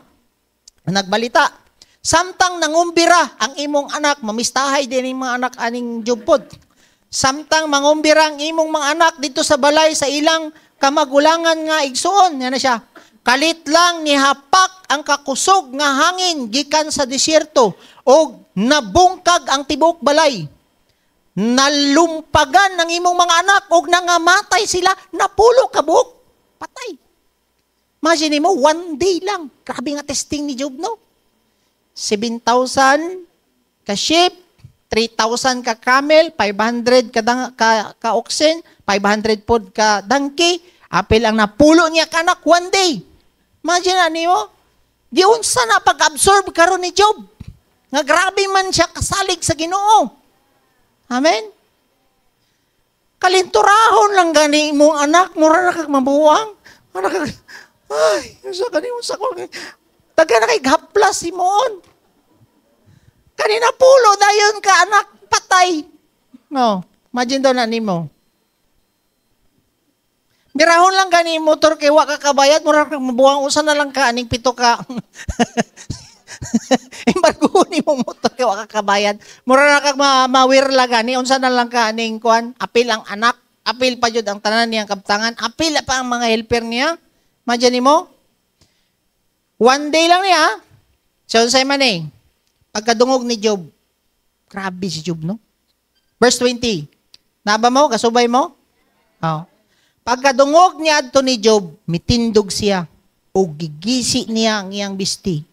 Nagbalita. Samtang nangumbira ang imong anak, mamistahay din ang mga anak aning jubpod. Samtang mangumbira ang imong mga anak dito sa balay sa ilang kamagulangan nga igsuon. Yan na siya. Kalit lang ni hapak ang kakusog nga hangin gikan sa desierto o nabungkag ang tibok balay. Nalumpagan ng imong mga anak o nangamatay sila, napulo kabuk, patay. Imagine mo, one day lang. Grabe nga testing ni Job, no? 7,000 ka sheep, 3,000 ka camel, 500 ka oxen, 500 pod ka donkey, apil ang napulo niya kanak one day. Imagine niyo, di unsa na pag-absorb karon ni Job. Nga grabe man siya kasalig sa Ginoo. Amen? Kalinturahon lang gani mong anak, mura na kag mabuwang. Ay, sa unsa ko. Taga na kay haplas si Moon. Kanina pulo dayon ka anak patay. No, imagine daw na nimo. Mirahon lang gani motor kay wa ka kabayad, mura kag mabuwang usa na lang ka aning pito ka. Embargo ni mo motor kay wa ka kabayad. Mura na kag mawirla gani unsa na lang ka aning kuan, apil ang anak, apil pa jud ang tanan niyang kabtangan, apil pa ang mga helper niya. Imagine mo? One day lang niya. So say man pagkadungog ni Job. Grabe si Job, no? Verse 20. Naba mo? Kasubay mo? Oh. Pagkadungog niya adto ni Job, mitindog siya o gigisi niya ang iyang bisti.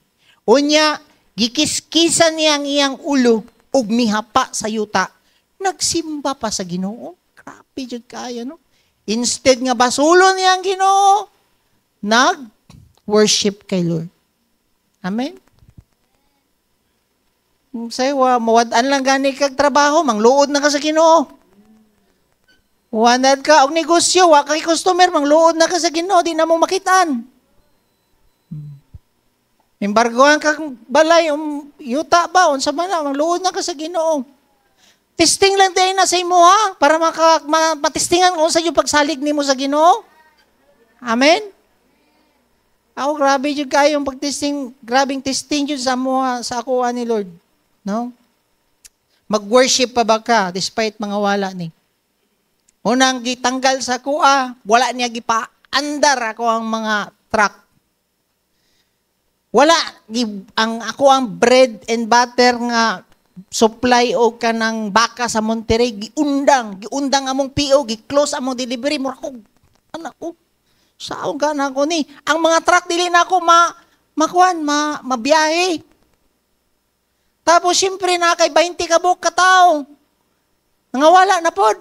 Unya, gikiskisan niya ang iyang ulo ug mihapa sa yuta. Nagsimba pa sa Ginoo. Grabe jud kaya, no? Instead nga basulon niya ang Ginoo, nag-worship kay Lord. Amen? Sa'yo, mawadaan lang gani kag trabaho, mangluod na ka sa Ginoo. Wanad ka, og negosyo, wa kay customer, mangluod na ka sa Ginoo, di na mo makitaan. Embargoan kag balay, yuta ba, unsa man na, mangluod na ka sa Ginoo. Testing lang din na sa imo ha, para matestingan kung sa yung pagsalig nimo sa Ginoo. Amen? Ako, grabe yun kayong pag-testing, grabing testing yun sa mga, sa akuan ni Lord. No? Mag-worship pa ba ka, despite mga wala ni? Unang gitanggal sa kuha, wala niya gipa-andar ako ang mga truck. Wala, ako ang bread and butter nga supply o kanang baka sa Monterrey, giundang among PO, gi-close among delivery, mura ko, anak ko, saan ka na ako ni? Ang mga truck, dili na ako mabiyahe. Tapos, siyempre, na kay 20 kabuk katao. Nangawala na pod.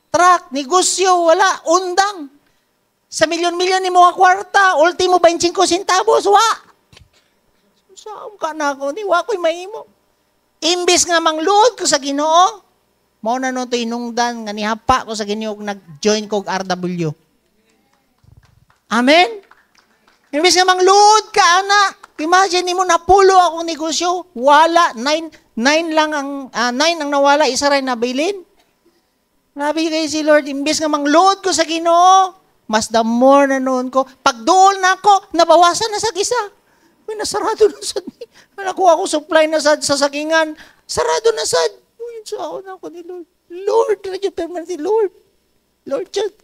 Truck, negosyo, wala, undang. Sa milyon-milyon ni mga kwarta, ultimo 25 centavos, wa. Saan ka na ako ni? Wa ko'y mahimo. Imbis nga mangluod ko sa Ginoo, mao na no to inungdan nga nihapa ko sa Ginoo nag-join ko og RW. Amen? Imbis nga mangluod ka, anak. Imagine mo napulo akong negosyo, wala 9 lang ang 9 ang nawala, isa ray nabilin. Grabe kayo si Lord, imbis nga mangluod ko sa Ginoo, mas the more na noon ko, pagduol na ako, nabawasan na sa isa. Uy, nasarado na sad. Nakuha ko supply na sad sa sakingan. Sarado na sad. Uy, so ako na ako ni Lord. Lord, radyo permanent Lord. Lord, Lord.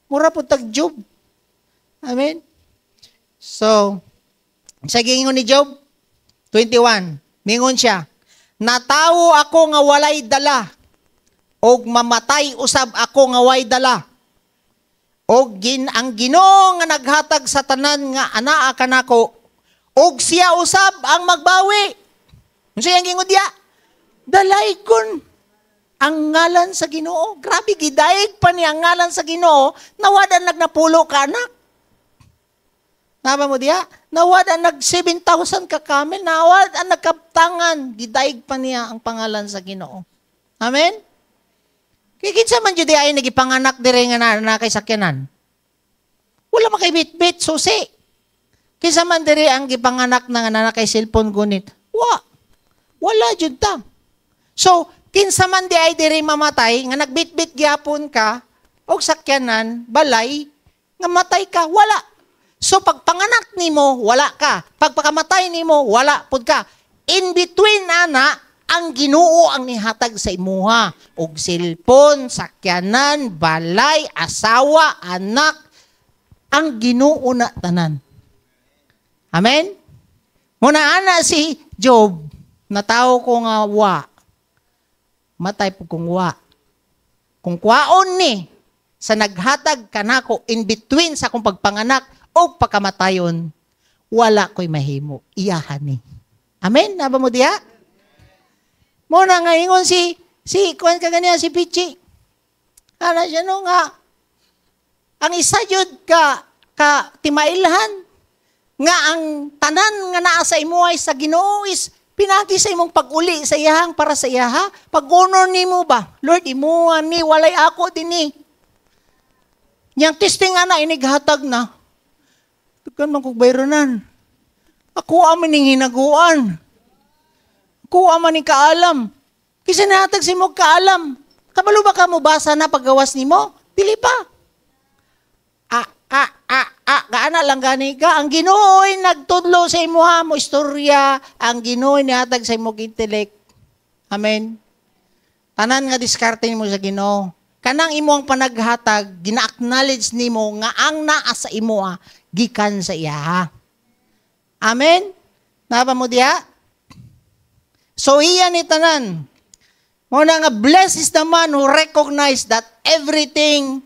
Mura po tag Job. Amen? So, sa gingon ni Job, 21, mingon siya, natawo ako nga walay dala, og mamatay usab ako nga way dala. ang Ginoo nga naghatag sa tanan nga anaa kanako, og siya usab ang magbawi. Unsa yang gingon diya? Dalaykon ang ngalan sa Ginoo. Grabe, gidayeg pa niya ang ngalan sa Ginoo, nawadan nagnapulo ka anak. Naba mo diya? Nawadan nag 7,000 ka kamel, nawadan nagkaptangan, gidayeg pa niya ang pangalan sa Ginoo. Amen? Kikitsa man jud ay nagipanganak dire nga na kay sakyanan. Wala man kay bit-bit, susi. Kisa man dire ang gipanganak na nga kay cellphone gunit. Wala jud ta. So, kinsa man di ay diri mamatay, nga nagbitbit gyapon ka, og sakyanan, balay, nga matay ka, wala. So, pag panganak nimo, wala ka. Pag pagkamatay nimo, wala pud ka. In between, ana, ang Ginoo ang nihatag sa imuha. Og silpon, sakyanan, balay, asawa, anak, ang Ginoo na tanan. Amen? Muna ana si Job, natawo ko nga matay po kung Kung kwaon ni, sa naghatag kanako in between sa akong pagpanganak o pagkamatayon, wala ko'y mahimo. Iyahan ni. Amen? Naba mo diya? Muna nga ingon si kuwan ka ganyan, si Pichi. Ano siya no nga, ang isa yun ka timailhan, nga ang tanan nga naa sa imo ay sa Ginoo is pinagi sa imong pag-uli sa iyahang para sa iyaha. Pag-honor ni mo ba? Lord, imo ni walay ako din ni. Yang testing nga na, inighatag na. Tukan man kong bayronan. Ako aman ning hinaguan. Ako aman ning kaalam. Kasi nahatag si mo kaalam. Kabalo ba ka mo basa na paggawas ni mo? Dili pa. Gaana lang gani ka. Ang Ginoo'y nagtudlo sa imo ha mo istorya. Ang Ginoo'y nihatag sa imo intellect. Amen. Tanan nga diskarte mo sa Ginoo. Kanang imo ang panaghatag, gina-acknowledge nimo nga ang naa sa imo gikan sa iya. Amen. Naba mo diya? So iya ni tanan. Muna nga blessed is the man who recognize that everything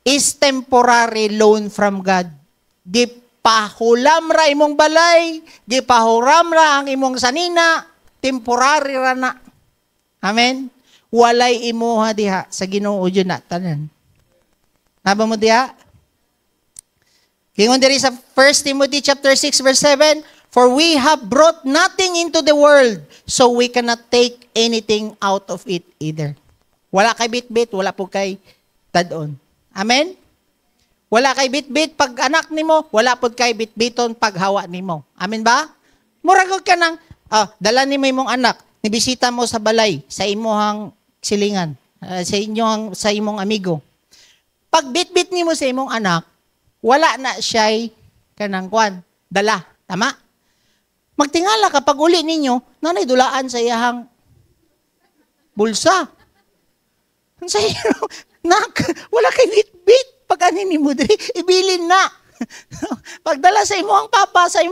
is temporary loan from God. Gipahulam ra imong balay, gipahuram ra ang imong sanina, temporary ra na. Amen. Walay imuha diha sa Ginoo jud na tanan. Naba mo diha? Kingon diri sa 1 Timothy chapter 6 verse 7, for we have brought nothing into the world, so we cannot take anything out of it either. Wala kay bit-bit, wala po kay tad-on. Amen? Wala kay bit-bit pag anak nimo, wala pod kay bit-biton pag hawa nimo. Amen ba? Murag ka nang dala nimo imong anak, nibisita mo sa balay, sa imong silingan, sa imong amigo. Pag bit-bit nimo sa imong anak, wala na siya'y kanang kwan, dala. Tama? Magtingala kapag uli ninyo, nanay dulaan sa iyahang bulsa. Ang sayo, wala kay bit-bit. Pag anin mo diri, ibilin na. Pagdala sa imong papa, sa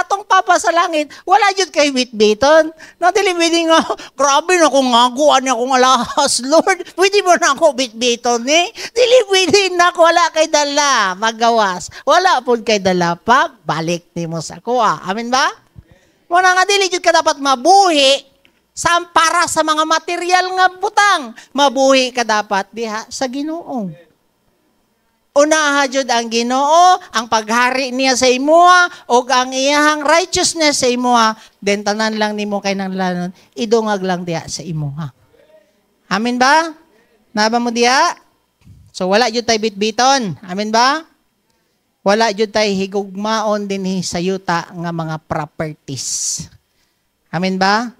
atong papa sa langit, wala jud kay bit-biton. Natilibidi nga, grabe na kung ngaguan niya kung alahas, Lord. Pwede mo na ako bit-biton eh. Dilibidi na ako, wala kay dala, magawas. Wala po kay dala, pag balik ni mo sa kuha. Amin ba? Muna nga dili jud ka dapat mabuhi para sa mga material nga butang. Mabuhi ka dapat diha sa Ginoo. Unaha jud ang Ginoo, ang paghari niya sa imuha o ang iyahang righteousness sa imuha, then tanan lang nimo kay nang lanon, idungag lang diha sa imuha. Amen ba? Naba mo diha? So wala jud tay bitbiton. Amen ba? Wala jud tay higugmaon dinhi sa yuta nga mga properties. Amen ba?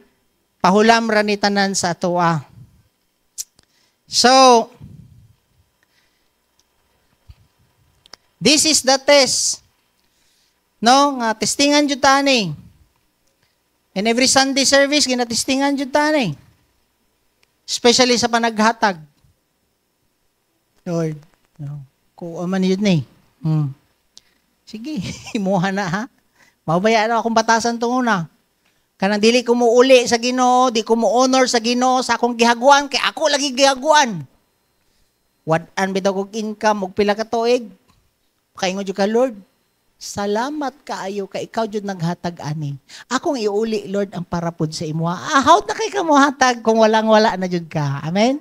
Pahulam ra ni tanan sa atoa. So, this is the test. No, nga testingan jud tani. And every Sunday service ginatestingan jud tani. Especially sa panaghatag. Lord, no. Ko man yun ni. Sige, imuha na ha. Mabaya na akong batasan tong una. Kanang dili ko muuli sa Ginoo, di ko mo honor sa Ginoo sa akong gihaguan kay ako lagi gihaguan. Wad-an bitaw kog income og pila ka tuig. Kaingon jud ka, Lord, salamat kaayo ka ikaw jud naghatag ani. Akong iuli, Lord, ang parapod sa imo. How't na kay kamo hatag kung walang-wala na jud ka. Amen.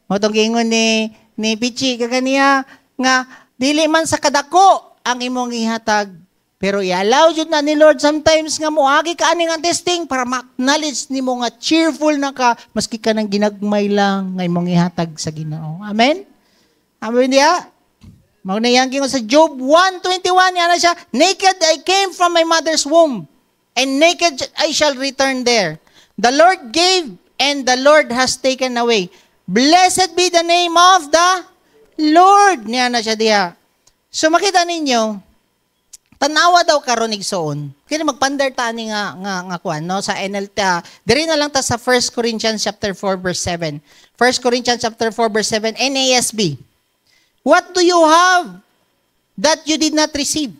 Mo tong giingon ni Pichi kaniya nga dili man sa kadako ang imong ihatag, pero i-allow jud na ni Lord sometimes nga moagi ka ani nga testing para ma-acknowledge nimo nga cheerful na ka maski ka nang ginagmay lang nga imong ihatag sa Ginoo. Amen. Amen dia. Mao na yang gingon sa Job 1:21 yana siya, naked I came from my mother's womb, and naked I shall return there. The Lord gave, and the Lord has taken away. Blessed be the name of the Lord. Niya na siya diha. So makita ninyo, tanawa daw karon igsoon. Kaya magpander ta ni nga kuan no sa NLT. Diri na lang ta sa 1 Corinthians chapter 4 verse 7. 1 Corinthians chapter 4 verse 7 NASB. What do you have that you did not receive?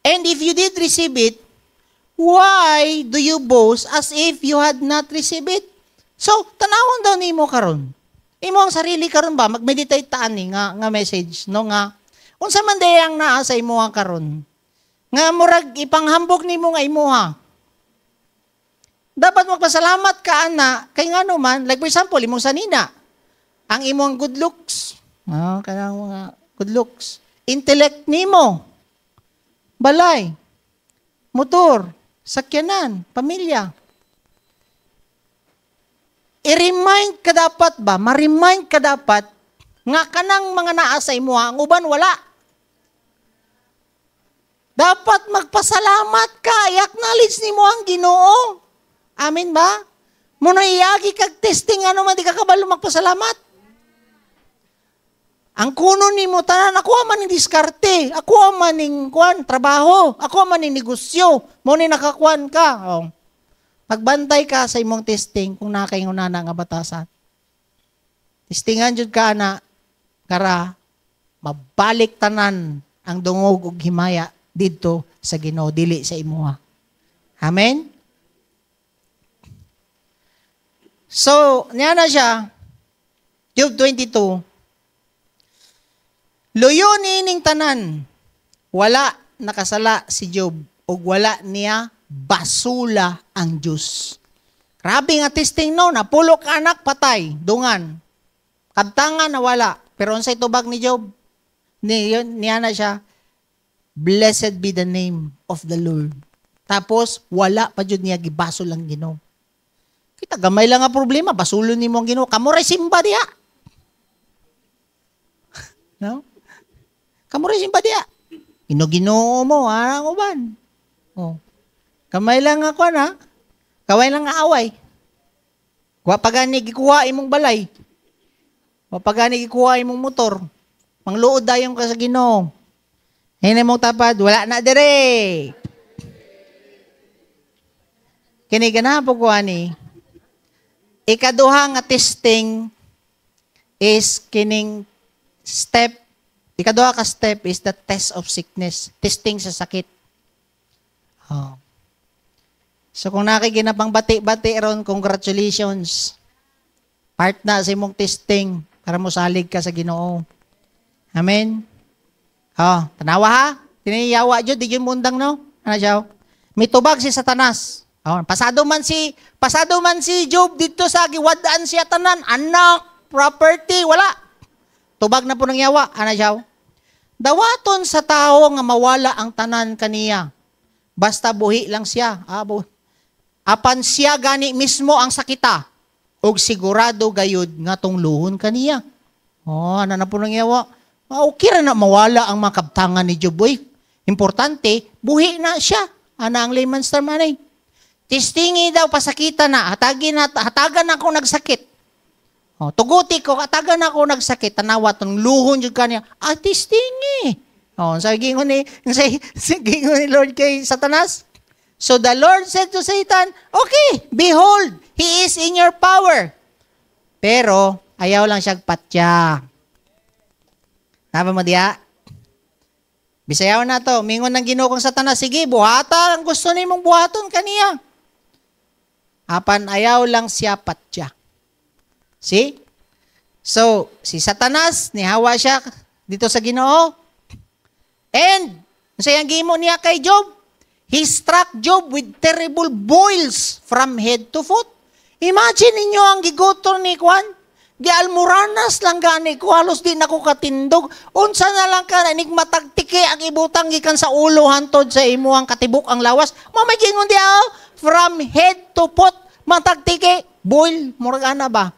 And if you did receive it, why do you boast as if you had not received it? So, tanawon daw nimo karon. Imo ang sarili karon ba mag-meditate ta ani nga message no nga unsa man dayang naa sa imo karon. Nga murag ipanghambog nimo nga imuha. Dapat magpasalamat ka ana kay ngano man, like for example, imong sanina, ang imong good looks. Kanang mga good looks. Intellect nimo. Balay. Motor. Sakyanan. Pamilya. I-remind ka dapat ba? Ma-remind ka dapat nga kanang mga naa sa imo, ang uban wala. Dapat magpasalamat ka. I-acknowledge nimo ang Ginoo. Amen ba? Muna iyagi kag testing ano man di ka kabalo magpasalamat. Ang kuno nimo tanan ako man ning diskarte, ako man ning kuan trabaho, ako man ning negosyo, mo ni nakakuan ka. Magbantay ka sa imong testing kung nakaingon na nga batasan. Testingan jud ka na kara mabalik tanan ang dungog ug himaya didto sa Ginoo dili sa imuha. Amen. So, niya na siya Job 22. Luyo ning tanan, wala nakasala si Job ug wala niya basula ang Diyos. Grabe nga testing no, napulok anak patay, dungan. Kabtangan na wala. Pero unsay tubag ni Job? Niya na siya, blessed be the name of the Lord. Tapos wala pa jud niya gibasol ang Ginoo. Kita gamay lang nga problema, basulon nimo ang Ginoo. Kamo ray simba diha. No? Kamo rin simpadya. Ginoo mo, ang uban. Kamay lang ako na. Kaway lang nga away. Wa pagani gikuha imong balay. Wa pagani gikuha imong motor. Mangluod dayon ka sa Ginoo. Hinay mong tapad, wala na dire. Kini ganapo ko ani. Ikaduha nga testing is kining step. Ikaduha ka step is the test of sickness. Testing sa sakit. So kung nakikinapang bati-bati ron, congratulations. Part na sa imong testing para mo salig ka sa Ginoo. Amen. Tanawa ha? Tiniyawa jud, di yun mundang no? Ano siya? Mitubag si Satanas. Pasado man si Job dito sa giwadaan siya tanan, anak, property, wala. Tubag na po ng yawa. Ano siya? Dawaton sa tao nga mawala ang tanan kaniya. Basta buhi lang siya. Apan siya gani mismo ang sakita. Og sigurado gayud nga tong luhon kaniya. Ano na po ng yawa? Okay na mawala ang mga kabtangan ni Job. Importante, buhi na siya. Ano ang layman's term anay? Testingi daw pasakita na. Hatagan na ako nagsakit. Tuguti ko, katagan ako nagsakit, tanawa, tong luhon yung kanya, testingi. Sabi gingon ni Lord kay Satanas. So the Lord said to Satan, okay, behold, he is in your power. Pero, ayaw lang siya patya. Tama mo diya? Bisayaw na to, mingon ng Ginoo kong Satanas, sige, buhata, ang gusto ni mong buhaton kaniya. Apan ayaw lang siya patya. See? So, si Satanas, nihawa siya dito sa Ginoo. And, sa yung gimo niya kay Job, he struck Job with terrible boils from head to foot. Imagine ninyo ang gigutor ni Kwan. Gialmuranas lang gani ko, halos di nako katindog. Unsa na lang ka, matagtiki ang ibutang gikan sa ulo hantod sa imuhang katibok ang lawas. Mamagingon di from head to foot, matagtiki, boil, murag ana ba?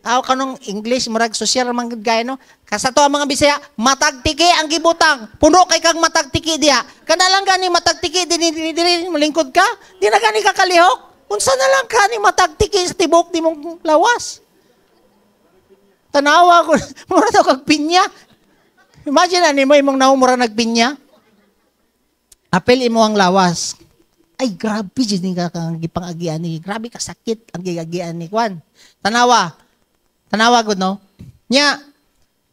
Kanong English, murag social man gaya no? Kasato ang mga Bisaya, matagtiki ang gibutang, puno kay kang matagtiki diha. Kana lang gani matagtiki, diri malingkod ka, di na gani ka kalihok. Unsa na lang ka ni matagtiki sa tibok di mong lawas. Tanawa ko, mura daw kag pinya. Imagine ani mo imong naumura nagpinya. Apel imo ang lawas. Ay, grabe din ka kang gipangagian ni. Grabe ka sakit ang gigagian ni Kwan. Tanawa gud no. Nya,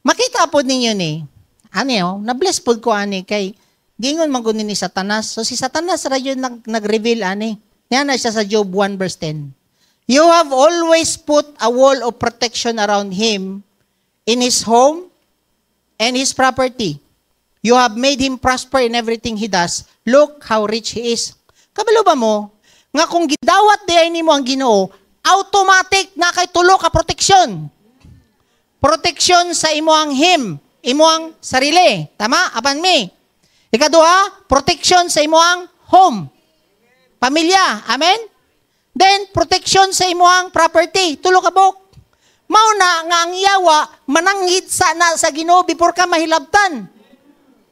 makita po ninyo ni. Ano na-bless po ko ani kay gingon man gud ni Satanas. So si Satanas ra yun nag-reveal ani. Nya na siya sa Job 1 verse 10. You have always put a wall of protection around him in his home and his property. You have made him prosper in everything he does. Look how rich he is. Kabalo ba mo, nga kung gidawat di ay nimo ang Ginoo, automatic na kay tulo ka protection. Protection sa imo ang him, imo ang sarili. Tama? Apan mi. Ikaduha, protection sa imo ang home. Pamilya. Amen? Then, protection sa imuhang property. Tulo ka bok. Mauna nga ang yawa, mananghid sa Ginoo before ka mahilabtan.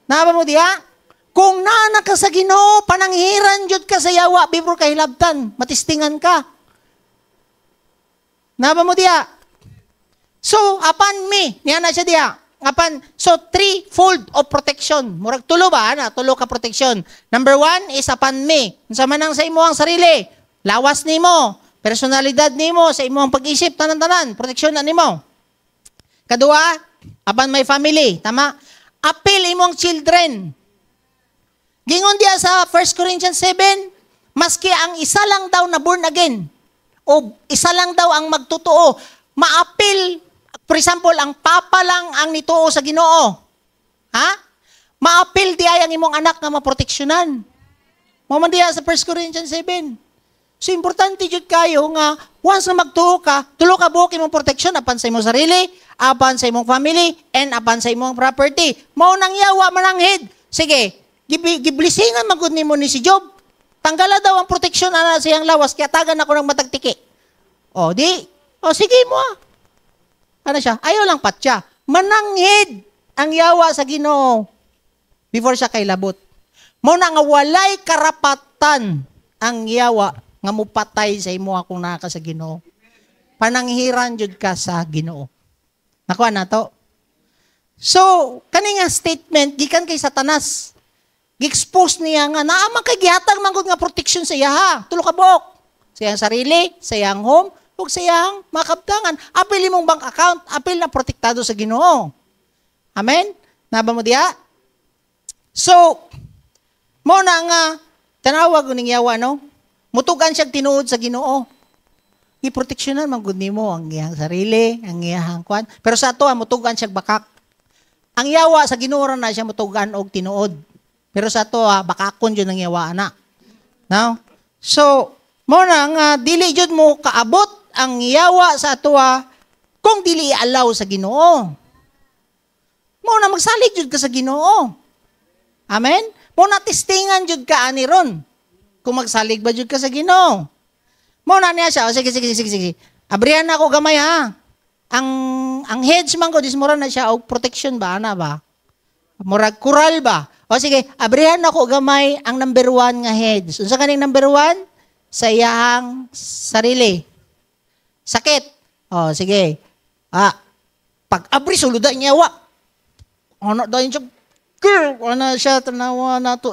Naba mo diha? Kung naana ka sa Ginoo, pananghiran jud ka sa yawa before ka hilabtan. Matistingan ka. Naba mo diha? So, apan mi, niya na siya diha. So, threefold of protection. Murag tulo ba? Tulo ka protection. Number 1 is apan mi. Sa manang sa imuhang sarili. Lawas nimo, personalidad nimo sa imong pag-isip tanan-tanan, proteksyon na nimo. Kadua, apan may family, tama? Apil imong children. Gingon diya sa 1 Corinthians 7, maski ang isa lang daw na born again o isa lang daw ang magtotoo, maapil, for example, ang papa lang ang nituo sa Ginoo. Ha? Maapil diya ang imong anak nga maproteksyonan. Mo man diya sa 1 Corinthians 7. So, importante jud kayo nga, once na magtuo ka, tulo ka buhok imong protection, apan sa imong sarili, apan sa imong family, and apan sa imong property. Mao nang yawa, mananghid. Sige, giblisingan magud nimo ni si Job. Tanggala daw ang protection ana sa iyang lawas, kaya tagan ako ng matagtiki. Sige mo Ano siya? Ayaw lang patya. Mananghid ang yawa sa Ginoo before siya kay labot. Mao na nga walay karapatan ang yawa nga mupatay sa imo akong naka sa Ginoo. Pananghiran jud ka sa Ginoo. Nakuha na to. So, kani nga statement gikan kay Satanas. Gi-expose niya nga naa kay gihatag man gud nga protection sa iya ha. Tulo ka buok. Sa iyang sarili, sa iyang home, ug sa iyang makabtangan. Apil imong bank account, apil na protektado sa Ginoo. Amen? Naba mo diha? So, mo na nga tanawag ning yawa no. Mutugan siya tinuod sa Ginoo. Iproteksyonan man gud nimo ang iyang sarili, ang iyang kwan. Pero sa ato mutugan siya bakak. Ang yawa sa Ginoo na siya mutugan og tinuod. Pero sa ato bakakon jud ang yawa ana. Now, so mo na nga dili jud mo kaabot ang yawa sa ato kung dili i-allow sa Ginoo. Mo na magsalig jud ka sa Ginoo. Amen? Mo na testingan jud ka ani ron. Kung magsalig ba jud ka sa Ginoo. Mo na niya siya, sige. Abrihan ako gamay ha. Ang heads man ko, mura na siya, og protection ba, ana ba? Murag kural ba? Sige, abrihan ako gamay ang number 1 nga heads. Unsa kaning number 1? Sa iyang sarili. Sakit. Sige. Pag abri, suludan niya, ano daw yung girl, ano siya, tanawa na to,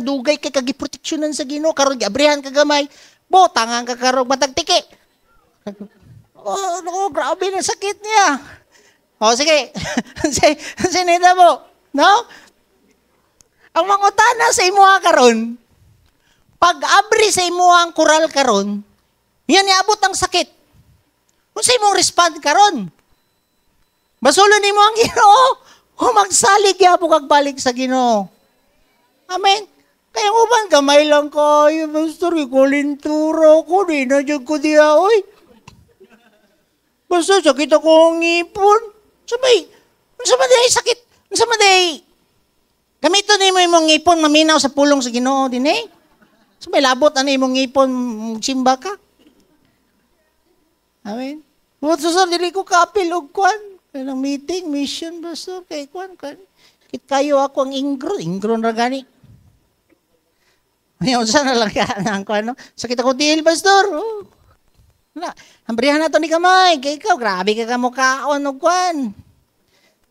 dugay kay kagiproteksyonan sa Ginoo, karon abrihan ka gamay, tangan ka karong matagtiki. Grabe na sakit niya. Sige. Sinita mo. No? Ang mangutana sa imuha karon, pag abri sa imuhang kural karon, yan niabot ang sakit. Kung sa imong respond karon, Basulon nimo ang Ginoo. Magsalig gyapon kag balik sa Ginoo. Amen. Kaya uban gamay lang kayo, pastor, ikulintura ko, di na dyan ko diya, oy. Basta sakit ako ang ngipon. Sabay, sakit. Sabay, gamito na mo imong ngipon, maminaw sa pulong sa Ginoo din eh. Sabay, labot na imong ngipon, simba ka. Amen. But so, dili ko kapil og kwan. Kanang meeting, mission, pastor, kay kwan. Kit kayo ako ang ingron ra gani. Ayaw, sana lang ka ang kwan, no? Sakit ako dihil, pastor. Oh. Wala. Hambrihan na to ni kamay. Kaya ikaw, grabe ka mo kaon o kwan.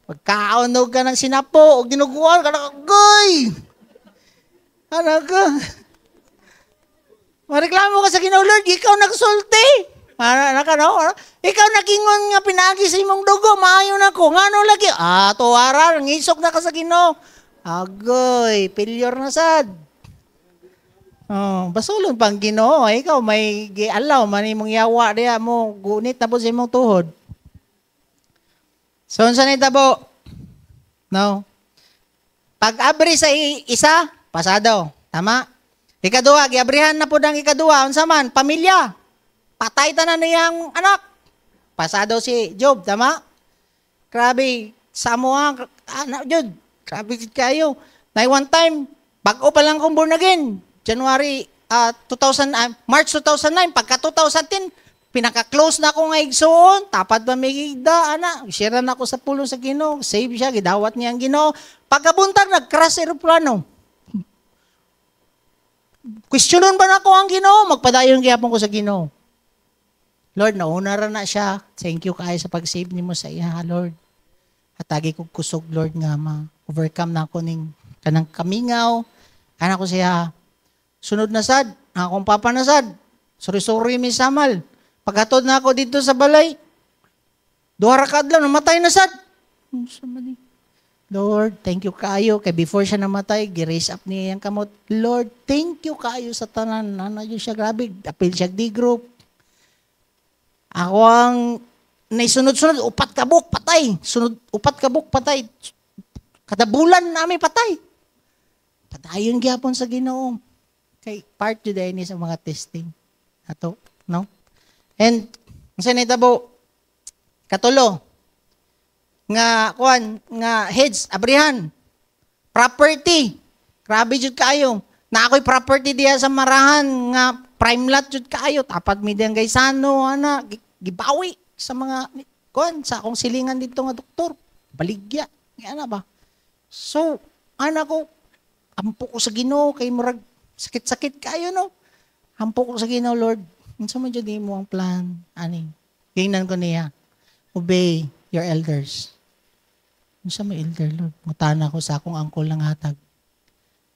Pagkaon o ka ng sinapo, o dinuguan ka na kagoy. Ano ka? Mareklamo ka sa Ginoo, Lord, ikaw nagsulti. Ano ka, no? Ikaw nagingon nga pinagi sa imong dugo, maayo na ko. Nga no lagi? Tuwara, nangisok na ka sa Ginoo. Agoy, failure na sad. Basulon pang Ginoo, ikaw may gialaw man imong yawa diya mo gunit na po sa imong tuhod. So unsa ni tabo? No. Pag-abri sa isa, pasado. Tama? Ikaduha, giabrihan na po ng ikaduha. Unsa man? Pamilya. Patay tanan niyang anak. Pasado si Job, tama? Grabe, Samoa, anak Jud. Grabe kayo. Na one time, bago pa lang kong born again. March 2009, pagka 2010, pinaka-close na ako nga igsoon, tapad ba may gigda, share na ako sa pulong sa Ginoo, save siya, gidawat niya ang Ginoo. Pagkabuntag, nag-crash aeroplano. Questionon ba na ako ang Ginoo? Magpadayon gyapon ko sa Ginoo. Lord, nauna ra na siya. Thank you kaayo sa pag-save nimo sa iya, Lord. Hatagi ko kusog, Lord, nga ma-overcome na ako ning kanang kamingaw. Kana ko siya, sunod na sad, akong papa na sad. Sorry, Miss Samal. Paghatod na ako dito sa balay, duha ra kadlaw, namatay na sad. Lord, thank you kaayo. Kay before siya namatay, gi-raise up niya yung kamot. Lord, thank you kaayo sa tanan. Yun siya, grabe. Apil siya D-group. Ako ang naisunod-sunod, upat kabuk, patay. Upat kabuk, patay. Kada bulan namin patay. Patayon gyapon sa Ginoo. Kay part yun dahil sa mga testing. Ato, no? And, sa nitabo, katulo, nga heads, abrihan, property, grabe jud kaayo. Na ako'y property diya sa Marahan, nga prime lot jud kaayo, tapat mi diyan gaysano, gibawi sa mga, sa akong silingan dito nga doktor, baligya, nga ba? So, ko, ampo ko sa Ginoo, kay murag, sakit-sakit kayo, no? Ampo ko sa Ginoo, Lord. Unsa man jud mo ang plan, ani? Gingnan ko niya. Obey your elders. Unsa may elder, Lord? Mutana ko sa akong angkol ng hatag.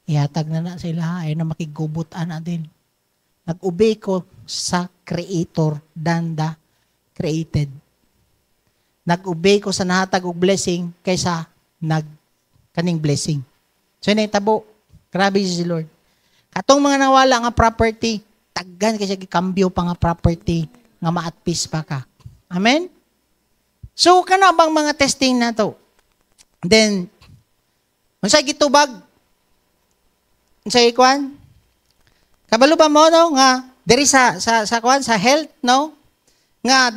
Ihatag na sila, ay na makigubot ana din. Nag-obey ko sa Creator than the created. Nag-obey ko sa nahatag og blessing kaysa kaning blessing. So tabo, grabe si Lord. Katong mga nawala nga property, taggan kasi gikambyo pa nga property nga maatpis pa ka. Amen? So kana bang mga testing na to? Then unsay gitubag? Unsay kwan? Kabalo ba mo no nga diri sa kwan sa health no? Nga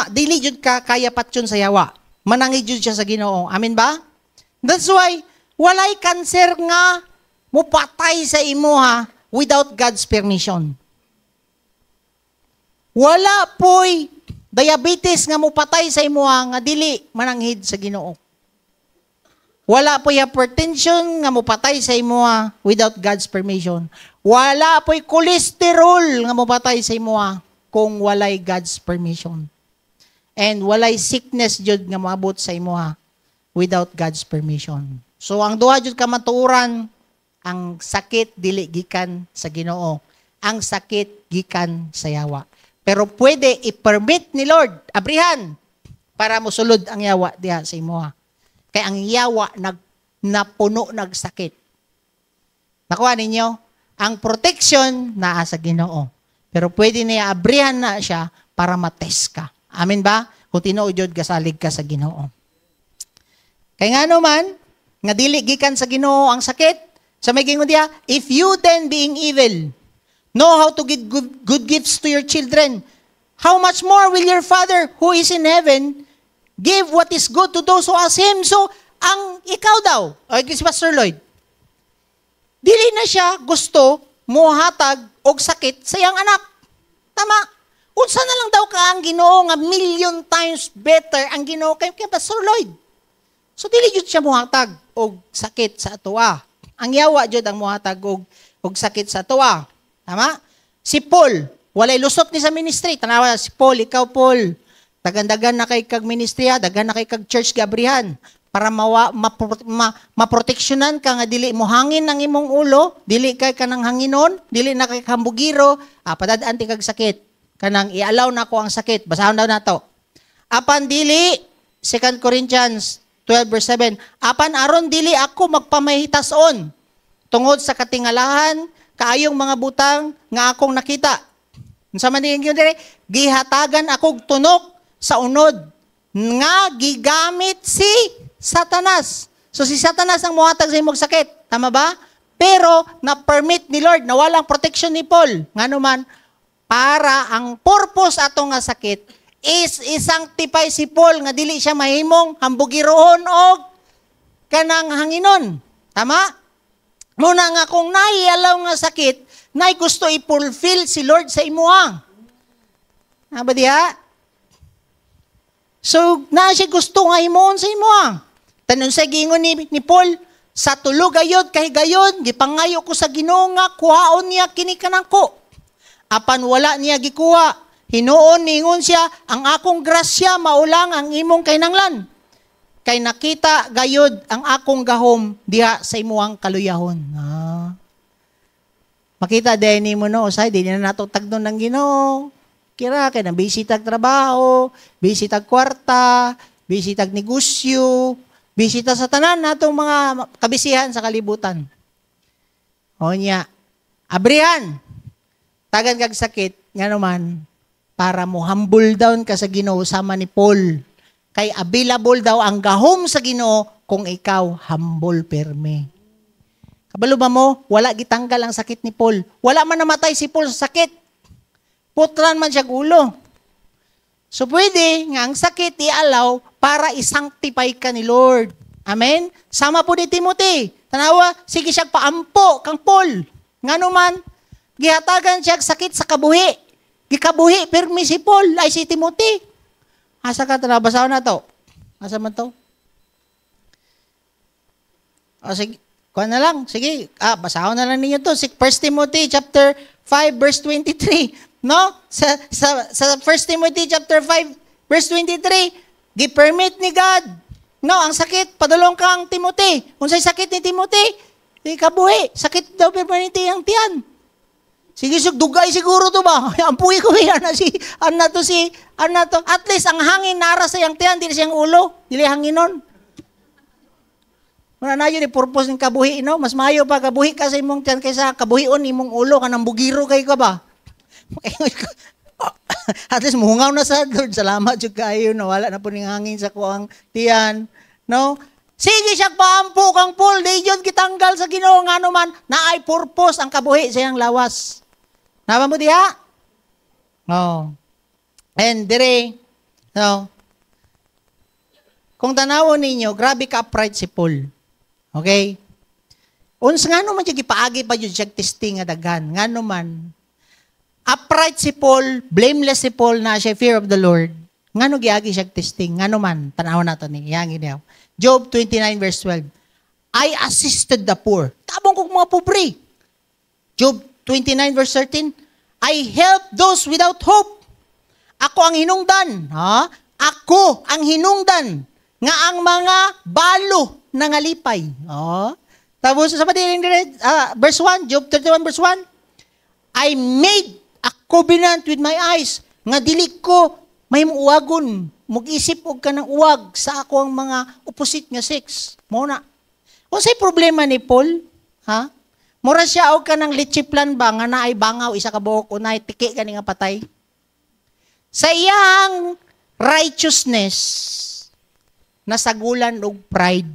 dili jud ka kaya patyon sa yawa. Manangid jud siya sa Ginoo. Amen ba? That's why walay cancer nga mupatay sa imuha without God's permission. Wala po'y diabetes nga mupatay sa imuha nga dili mananghid sa Ginoo. Wala po'y hypertension nga mupatay sa imuha without God's permission. Wala po'y cholesterol nga mupatay sa imuha kung walay God's permission. And walay sickness jud nga moabot sa imuha without God's permission. So ang duha jud ka matuoran, ang sakit dili gikan sa Ginoo. Ang sakit gikan sa yawa. Pero pwede i-permit ni Lord abrihan para mosulod ang yawa diha sa imuha. Kay ang yawa napuno nagsakit. Nakuha ninyo? Ang protection naa sa Ginoo. Pero pwede niya abrihan na siya para matest ka. Amen ba? Kung tinuod jud gasalig ka sa Ginoo. Kay nga naman, nga dili gikan sa Ginoo ang sakit, sa may gingon diha, if you then being evil, know how to give good gifts to your children, how much more will your Father who is in heaven give what is good to those who ask Him? So, ang ikaw daw, si Pastor Lloyd, dili na siya gusto muhatag og sakit sa iyang anak. Tama. Unsa na lang daw ka ang Ginoo nga million times better ang Ginoo kay Pastor Lloyd. So dili jud siya muhatag og sakit sa atoa. Ang yawa jud ang muhatag og sakit sa atoa. Tama? Si Paul, walay lusot ni sa ministry. Tanawa si Paul, ikaw Paul, dagan-dagan na kay kag ministrya, dagan na kay kag church gabrihan para maproteksyonan ka nga dili mo hangin ang imong ulo, dili kay kanang hanginon, dili na kay hambugiro, padadaan ti kag sakit. Kanang i-allow na ko ang sakit. Basahon daw nato. Apan dili 2 Corinthians 12 verse 7. Apan aron dili ako magpamahitason tungod sa katingalahan kaayong mga butang nga akong nakita. Unsa man dinhi dire? Gihatagan akog tunok sa unod nga gigamit si Satanas. So si Satanas ang muhatag sa imong sakit. Tama ba? Pero na-permit ni Lord na walang protection ni Paul. Ngano man, para ang purpose ato nga sakit is isang tipay si Paul nga dili siya mahimong hambugiroon og kanang hanginon. Tama? Muna nga kung naialaw nga sakit, nay gusto i-fulfill si Lord sa imuha. Ba diha? So, na siya gusto nga himoon sa imuha. Tanon sa gingon ni Paul, sa tulo gayod kay gayon, gipangayo ko sa Ginoo nga kuhaon niya kini kanangko. Apan wala niya gikuha. Hinuon ningon siya, ang akong grasya maulang ang imong kainanglan. Kay nakita gayod ang akong gahom diha sa imuhang kaluyahon. Makita din ni mo no, say di na nato tagnon ng Ginoo. Kira kay nang bisitag trabaho, bisitag kwarta, bisitag negosyo, bisita sa tanan natong mga kabisihan sa kalibutan. O niya, abrihan, tagan kag sakit, nga naman, para mo humble down ka sa Ginoo sama ni Paul. Kay available daw ang gahom sa Ginoo kung ikaw humble perme. Kabalo ba mo, wala gitanggal ang sakit ni Paul. Wala man namatay si Paul sa sakit. Putran man siya ulo. So pwede nga ang sakit i-allow para isanctify ka ni Lord. Amen? Sama po ni Timothy. Tanawa, sige siya paampo kang Paul. Ngano man, gihatagan siya sakit sa kabuhi. Gikabuhi, permi si Paul, ay si Timothy. Asa ka, tanabasaw na to. Asa man to? O sige, kuha na lang. Sige, basahon na lang ninyo to. 1 Timothy chapter 5 verse 23. No? Sa 1 Timothy chapter 5 verse 23, gi-permit ni God. No, ang sakit, padulong kang Timothy. Unsay sakit ni Timothy? Kabuhi. Sakit daw permanente ang tiyan. Sige, dugay siguro to ba? Ampuy ko yan. At least ang hangin nara sa iyang tiyan, dili siyang ulo, dili hanginon. Wala na yun, purpose ng kabuhi, no? Mas mayo pa kabuhi ka sa imong tiyan kaysa kabuhion imong ulo, kanang bugiro kay ka ba? At least muhungaw na sa Lord. Salamat jud kayo na wala na po ning hangin sa kuang tiyan. No? Sige siya paampo kang Paul, di yun kitanggal sa Ginoo nga naman na ay purpose ang kabuhi sa iyang lawas. Napa mo diha? No. And dire, no. Kung tanawon ninyo, grabe ka upright si Paul. Okay? Uns nga naman siya gipaagi pa yun siya testing nga daghan. Nga naman, upright si Paul, blameless si Paul na siya fear of the Lord. Ngano giagi siya testing? Ngano man, tanawon nato ni. Yang giniaw. Job 29 verse 12. I assisted the poor. Tabong kong mga pobre. Job 29 verse 13. I help those without hope. Ako ang hinungdan. Ha? Ako ang hinungdan nga ang mga balo nangalipay. Tapos sa verse 1, Job 31 verse 1. I made a covenant with my eyes nga dili ko may uwagon, mag-isip og ka ng uwag sa ako ang mga opposite nga sex. Muna. Unsay problema ni Paul? Ha? Mura siya og ka ng litsiplan ba nga naay bangaw isa ka buhok unay tiki kani nga patay. Sa iyang righteousness, nasagulan og pride.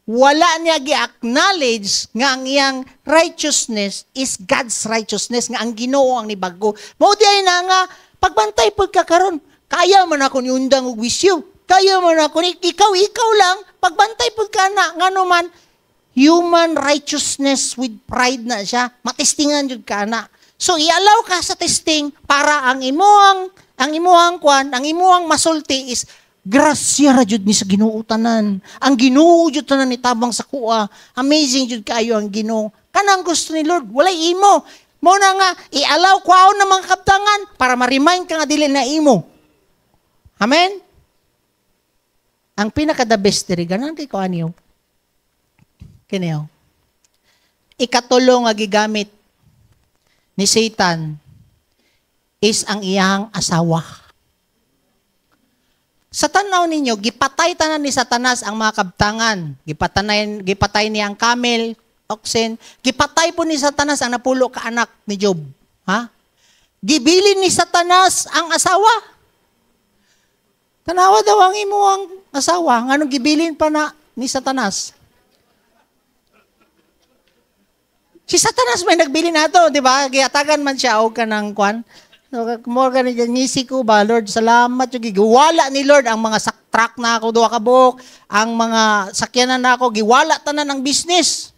Wala niya gi-acknowledge nga ang iyang righteousness is God's righteousness, nga ang Ginoo ang nibago. Mao di ay na nga pagbantay pagkakaron, kaya man ako ni undang og wisyo. Kaya man ako ni ikaw lang pagbantay pagkana ngano man human righteousness with pride na siya. Matestingan jud kana. So i-allow ka sa testing para ang imuhang masulti is grasya ra jud ni sa Ginoo tanan. Ang Ginoo jud tanan ni tabang sa kuha. Amazing jud kaayo ang Ginoo. Kanang gusto ni Lord, walay imo. Mo na nga i-allow kwaon ng mga kabtangan para ma-remind ka nga dili na imo. Amen. Ang pinaka-the best diri ganan kay kuan niyo. Kiniyo. Ikatulo nga gigamit ni Satan is ang iyang asawa. Sa tanaw ninyo, gipatay tanan ni Satanas ang mga kabtangan. Gipatay niya ang camel, oxen. Gipatay po ni Satanas ang napulo ka anak ni Job. Ha? Gibilin ni Satanas ang asawa. Tanawa daw ang imuang asawa. Anong gibilin pa na ni Satanas? Si Satanas may nagbili na ito, di ba? Giyatagan man siya o ka ng kwan. So, more ka na dyan, ngisi ko ba, Lord, salamat. Giwala ni Lord ang mga truck na ako, duha ka buhok, ang mga sakyanan na ako, giwala tanan ng business.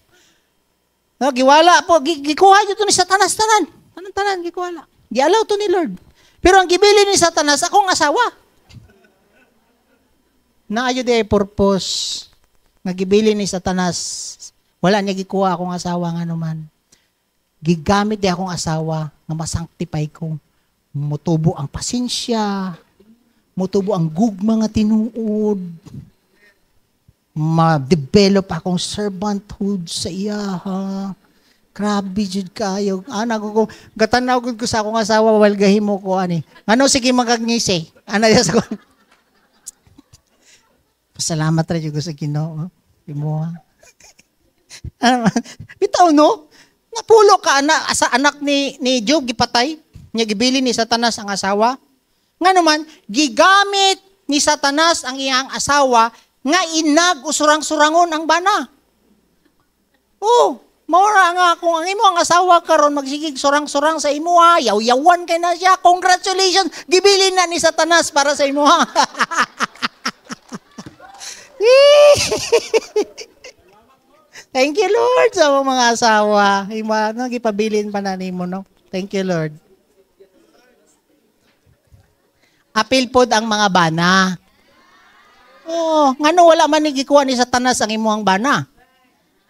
No, giwala po, gikuha nyo ito ni Satanas tanan. Tanan, gikuwala. Gialaw to ni Lord. Pero ang gibili ni Satanas, akong asawa. Naayo di purpose. Nagibili ni Satanas, wala niya gikuha akong asawa nga naman. Gigamit di akong asawa nga masanctify ko. Mutubo ang pasensya, mutubo ang gugma nga tinuod, ma-develop akong servanthood sa iya, ha. Grabe jud kayo. Ana ko gatanaw gud ko sa akong asawa wal gahimo ko ani. Ano sige magagngisi? Ana ya sa ko. Pasalamat ra jud ko sa Ginoo. Imo. Bitaw no? Napulo ka sa anak ni Job gipatay. Nya gibili ni Satanas ang asawa. Nga naman, gigamit ni Satanas ang iyang asawa nga inag-usurang-surangon ang bana. Oh, maura nga kung ang imo ang asawa karon magsigig surang-surang sa imo ha, yaw-yawan kay na siya. Congratulations, gibili na ni Satanas para sa imo ha. Thank you Lord sa mga asawa. Ima no gipabilin pa na nimo no. Thank you Lord. Apil pod ang mga bana. Oh, ngano wala man ni gikuha ni Satanas ang imuhang bana.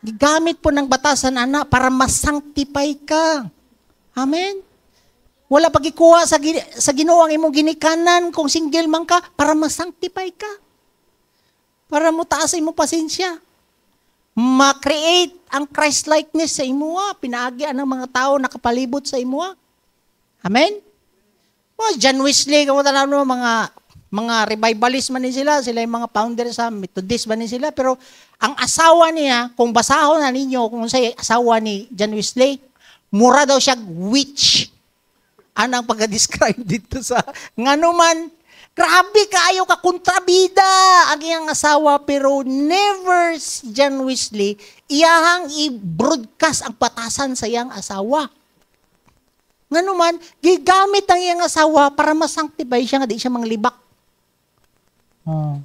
Gigamit po ng batasan ana para masanctify ka. Amen. Wala pagikuha sa Ginoo ang imong ginikanan kung single man ka para masanctify ka. Para mo taas imong pasensya. Ma-create ang Christ-likeness sa imuha, pinaagian ng mga tao nakapalibot sa imuha. Amen. Oh, John Wesley, kamusta na mga revivalist man ni sila yung mga founder sa Methodist man ni sila, pero ang asawa niya, kung basahon na ninyo kung sa asawa ni John Wesley, mura daw siya witch. Anong pagka-describe dito sa nganuman, grabe kaayo ka kontrabida ang iyang asawa, pero never si John Wesley iyahang i-broadcast ang patasan sa iyang asawa. Nga naman, gigamit ang iyang asawa para masanctify siya nga di siya manglibak. Oh.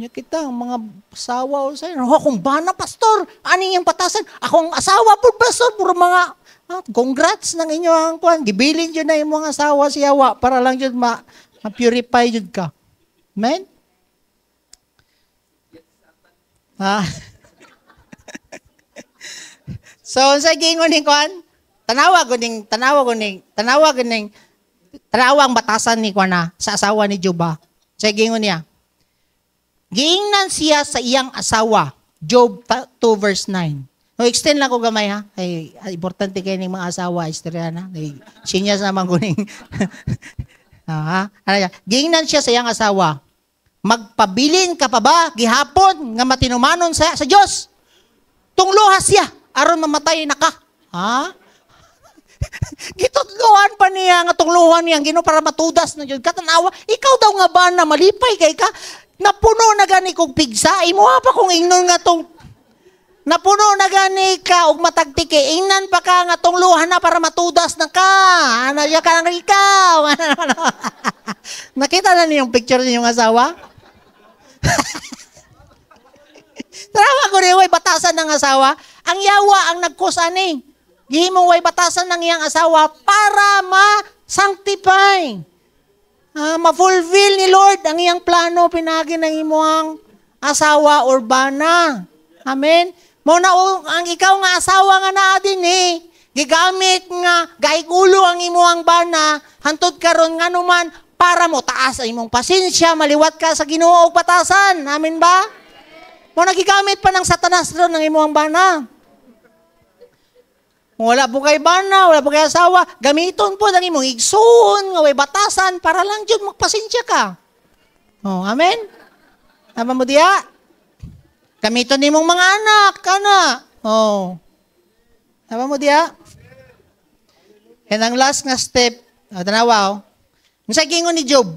Nya kita, ang mga asawa o sa'yo, kung bana, pastor, ani yung patasan? Akong asawa po, pastor, puro mga, congrats ng inyo ang kuhan. Gibilin dyan na yung mga asawa siyawa para lang dyan ma-purify dyan ka. Amen? So, sa gingon ni kuhan, tanawag ang batasan ni kuana sa asawa ni Job. Sa gingon niya. Giingnan siya sa iyang asawa. Job 2 verse 9. No, extend lang ko gamay ha. Ay importante kay ning mga asawa istorya na. Sinya sa naman kuning. Giingnan siya sa iyang asawa. Magpabilin ka pa ba gihapon nga matinumanon sa Dios? Tungluha siya aron mamatay na ka. Ha? Gitudluhan pa niya nga tungluhan niya Ginoo para matudas na jud katanawa. Ikaw daw nga ba na malipay kay ka? napuno na gani kog pigsa, imo pa kung ingnon nga tong napuno na gani ka og matagtike, ingnan pa ka nga tong luha na para matudas na ka. Ano ya ka nang ikaw? Nakita na niyo yung picture niyo ng asawa? Tarawa ko rin, way batasan ng asawa. Ang yawa ang nagkusani. Gihimong way batasan ng iyang asawa para ma-sanctify. Ma-fulfill ni Lord ang iyang plano pinagi ng imuang asawa or bana. Amen? Muna ang ikaw nga asawa nga naa din gigamit nga gaigulo ang imuang bana, hantod karon nga numan para mo taas ang imong pasensya, maliwat ka sa Ginoo og batasan. Amen ba? Mo nagigamit pa ng Satanas ron ng imuang bana. Wala po kay bana, wala po kay asawa, gamiton po ng imong igsoon, nga way batasan, para lang dyan magpasensya ka. Oh, amen? Tama mo diya? Gamiton nimong mga anak, kana. Oh. Tama mo diya? And ang last nga step, tanawa, sa gingon ni Job,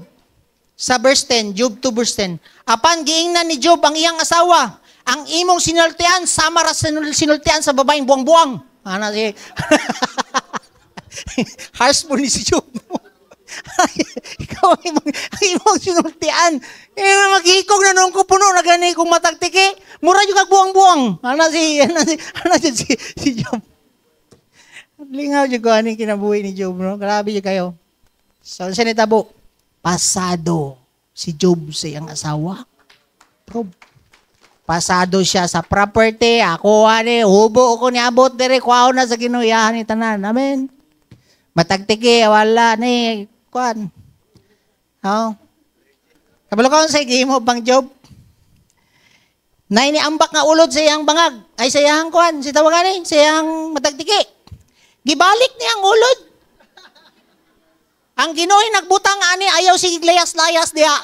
sa verse 10, Job 2 verse 10, apan giingnan ni Job ang iyang asawa, ang imong sinultian, sama ra sinultian sa babaeng buwang-buwang. Ano si harsh po ni si Job. Ikaw ang imong sinultian. Maghikog na nung ko puno na gani kung matagtiki. Mura yung kagbuwang-buwang. Ano si Job. Lingaw yung gani kinabuhi ni Job. No? Grabe yung kayo. So, siya nitabo. Pasado si Job sa iyang asawa. Prob. Pasado siya sa property. Ako, hubo ako niabot dire. Kuhaw na sa ginuyahan ni tanan. Amen. Matagtiki, wala ni kuan. Oh. Kabalo ka sa gihimo pang Job. Nay ni ambak nga ulod sa iyang bangag. Ay sa iyang kuan, si tawagan sa iyang matagtiki. Gibalik niya ang ulod. Ang Ginoo nagbutang ani ayaw sige layas-layas diha.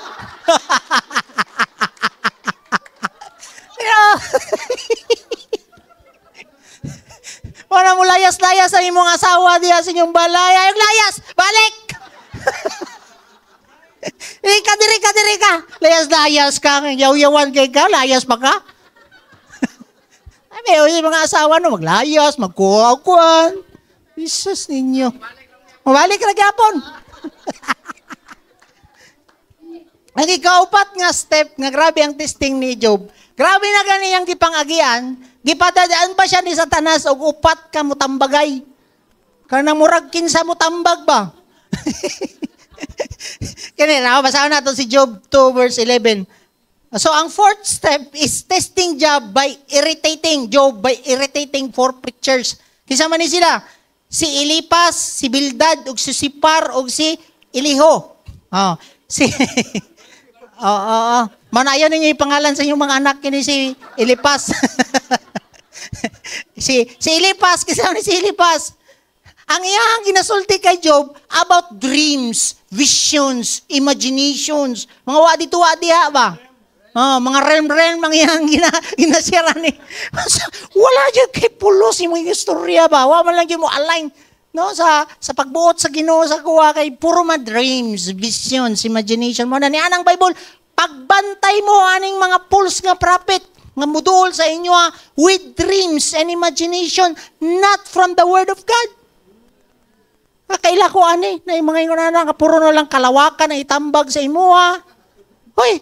Wala mo layas-layas sa imong asawa diha sa inyong balay. Ayog layas! Balik! Diri ka. Layas-layas ka. Yaw-yawan kay ka. Layas pa ka. Ay, may mga asawa no, maglayas, magkuha-kuhan. Jesus ninyo. Mabalik na gyapon. Ang ikaupat nga step, nga grabe ang testing ni Job. Grabe na ganiyang gipangagian, gipadadaan pa siya ni Satanas og upat ka mutambagay. Kanang murag kinsa mo tambag ba? Kanina, basahan natin si Job 2 verse 11. So, ang fourth step is testing Job by irritating four preachers. Kinsa man ni sila? Si Elipas, si Bildad, ug si Sipar, ug si Eliho. Manayon ninyo yung pangalan sa inyong mga anak kini si Elipas. si Elipas, kinsa ni si Elipas? Ang iyang ginasulti kay Job about dreams, visions, imaginations. Mga wadi-tuwa-diha ba? Mga realm mga iyang ginasira ni. Wala dyan kay pulos yung mga istorya ba? Wala man lang dyan mo align. No, sa pagbuot sa Ginoo sa kuha kay puro mga dreams, visions, imagination mo na ni anang Bible. Pagbantay mo aning mga pulse nga prophet nga muduol sa inyo with dreams and imagination not from the word of God. Kaila ko ani na yung mga ingon na puro na lang kalawakan ang itambag sa imo Hoy,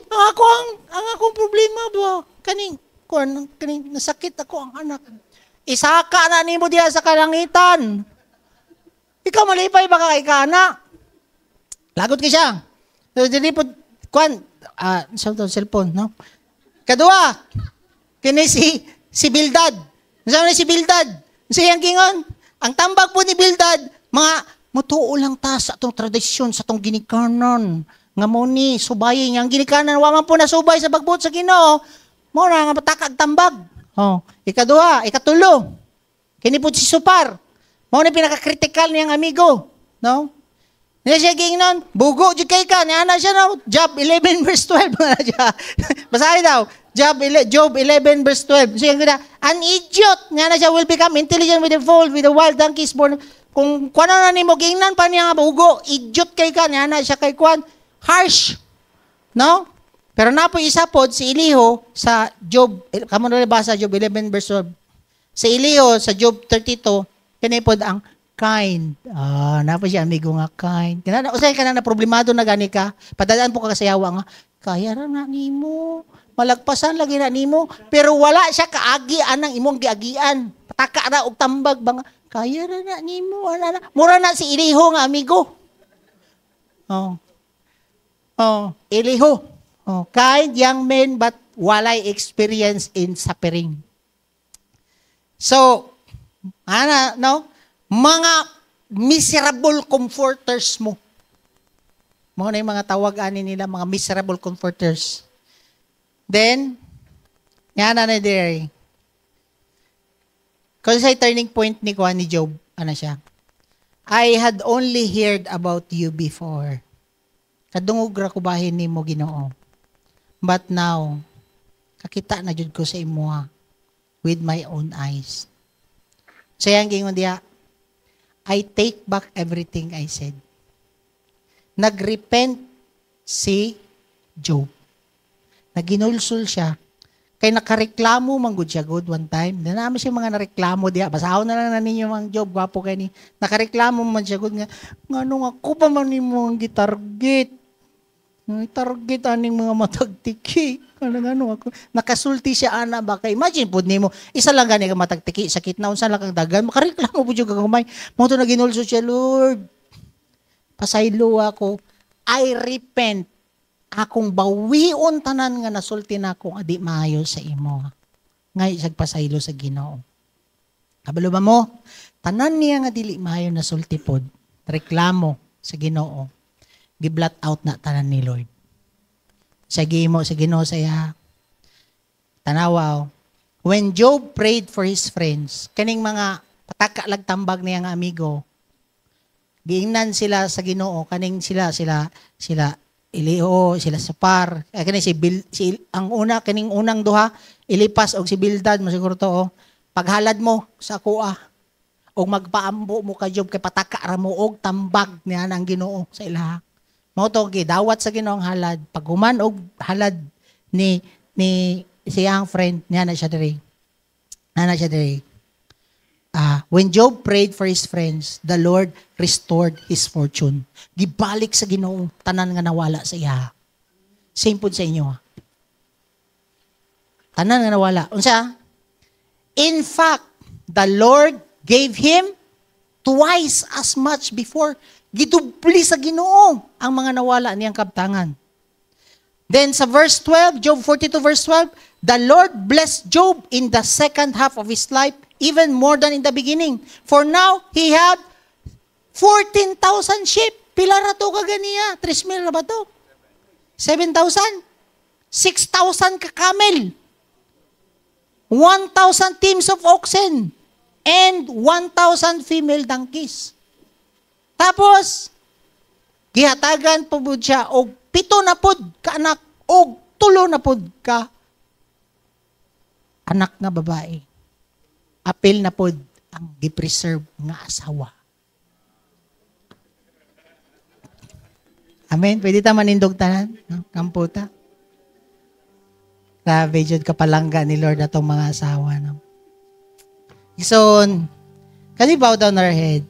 ang akong problema ba? Kaning nasakit ako ang anak. Isaka na nimo diha sa kalangitan. Ikaw malipay ba ka kay kana? Lagot ka siya. So, dili po, sa cellphone, no? Kadua, kini si Bildad. Nasaan ni si Bildad? Siyang gingon, ang tambag po ni Bildad, mga mutuo lang ta sa atong tradisyon, sa atong ginikanan. Nga mo ni, subayin ang ginikanan, waman po na subay sa pagbuot sa Ginoo. Mo na nga matakag tambag. Ikaduha, ikatulo. Kini po si Supar. Mo na pinaka-critical niyang amigo. No? Niya siya gingnon, bugo jud kay ka, niya na siya no, Job 11 verse 12 na siya. Basahin daw, Job 11 verse 12. So yung an idiot, niya na siya will become intelligent with the foal, with the wild donkeys born. Kung kuano na nimo gingnan pa niya nga bugo, idiot kay ka, niya na siya kay kuan, harsh. No? Pero napo isa pod si Eliho sa Job, kamo na basa Job 11 verse 12. Si Eliho sa Job 32, kani pod ang kind. Napo siya amigo nga kind. Kana usay kana na problemado na gani ka. Padadaan po ka kasayawa nga, kaya ra na nimo. Malagpasan lagi na nimo, pero wala siya kaagian ng imong giagian. Pataka ra og tambag bang kaya ra na nimo. Mura na si Eliho nga amigo. Eliho. Kind young men but walay experience in suffering. So, mga miserable comforters mo. Mga na yung mga tawag-ani nila, mga miserable comforters. Then, nga na there. Kasi sa turning point ni Job, ano siya? I had only heard about you before. Kadungog ra ko bahin ni mo Ginoo. But now, kakita na jud ko sa imuha with my own eyes. So yang gingon diya, I take back everything I said. Nagrepent si Job. Naginulsul siya. Kay nakareklamo man gud siya good one time. Naman siya mga nareklamo diya. Basahon na lang na ninyo ang Job, gwapo kay ni. Nakareklamo man siya good nga, ngano nga ko pa man nimo ang gitarget. Target aning mga matagtiki. Ano ako. Nakasulti siya ana ba kay imagine pud nimo isa lang gani ka matagtiki sakit na unsa lang kang dagan makareklamo pud jud kagumay. Mo to naginulso siya, Lord. Pasaylo ako. I repent. Akong bawion tanan nga nasulti na akong adi maayo sa imo. Ngay sagpasaylo sa Ginoo. Kabalo ba mo? Tanan niya nga dili maayo nasulti pod. Reklamo sa Ginoo. Gi-blot out na tanan ni Lord. Sa Ginoo saya. Tanawaw. When Job prayed for his friends, kaning mga pataka lag-tambag niya nga amigo, giingnan sila sa Ginoo, kaning sila Eliho, sila Sapar, kani ang una kaning unang duha, Elipas og si Bildad, masiguro to, paghalad mo sa kuha og magpaambo mo ka Job kay pataka ra mo og tambag niya ang Ginoo sa ilaha. Mao to gidawat sa Ginoong halad, paghuman og halad ni siyang friend niya na siya diri. When Job prayed for his friends, the Lord restored his fortune. Gibalik sa Ginoo tanan nga nawala sa iya. Same po sa inyo. Tanan nga nawala. Unsa? In fact, the Lord gave him twice as much before. Gidubli sa Ginoo ang mga nawala niyang kabtangan. Then sa verse 12, Job 42 verse 12, the Lord blessed Job in the second half of his life even more than in the beginning. For now, he had 14,000 sheep. Pila ra to kaganiya? 3,000 na ba to? 7,000? 6,000 ka camel. 1,000 teams of oxen. And 1,000 female donkeys. Tapos, gihatagan po siya og 7 na pod ka anak og 3 na pod ka anak nga babae. Apil na pod ang gipreserve nga asawa. Amen. Pwede ta manindog tanan, no? Kamputa. Grabe jud kapalangga ni Lord atong mga asawa, no. So, can we bow down our head?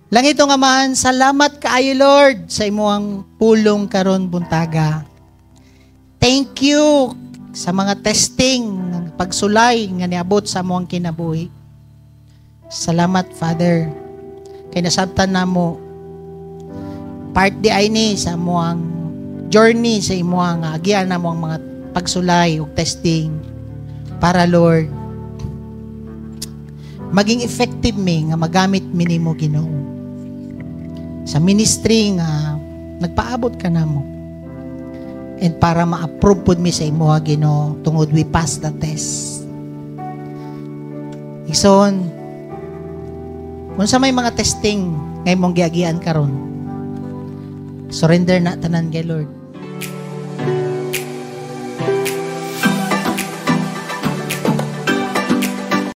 Langitong Amahan, salamat kaayo Lord sa imong pulong karon buntaga. Thank you sa mga testing, pagsulay nga niabot sa among kinabuhi. Salamat Father. Kay nasabtan namo part di ay ni sa among journey sa imong agian namo ang mga pagsulay ug testing para Lord maging effective mi nga magamit mi nimo Ginoo. Sa ministry nga nagpaabot ka namo. And para ma-approve pod mi sa imo Ginoo tungod we pass the test. Ison, unsa may mga testing nga imong giagian karon? Surrender na tanan kay Lord.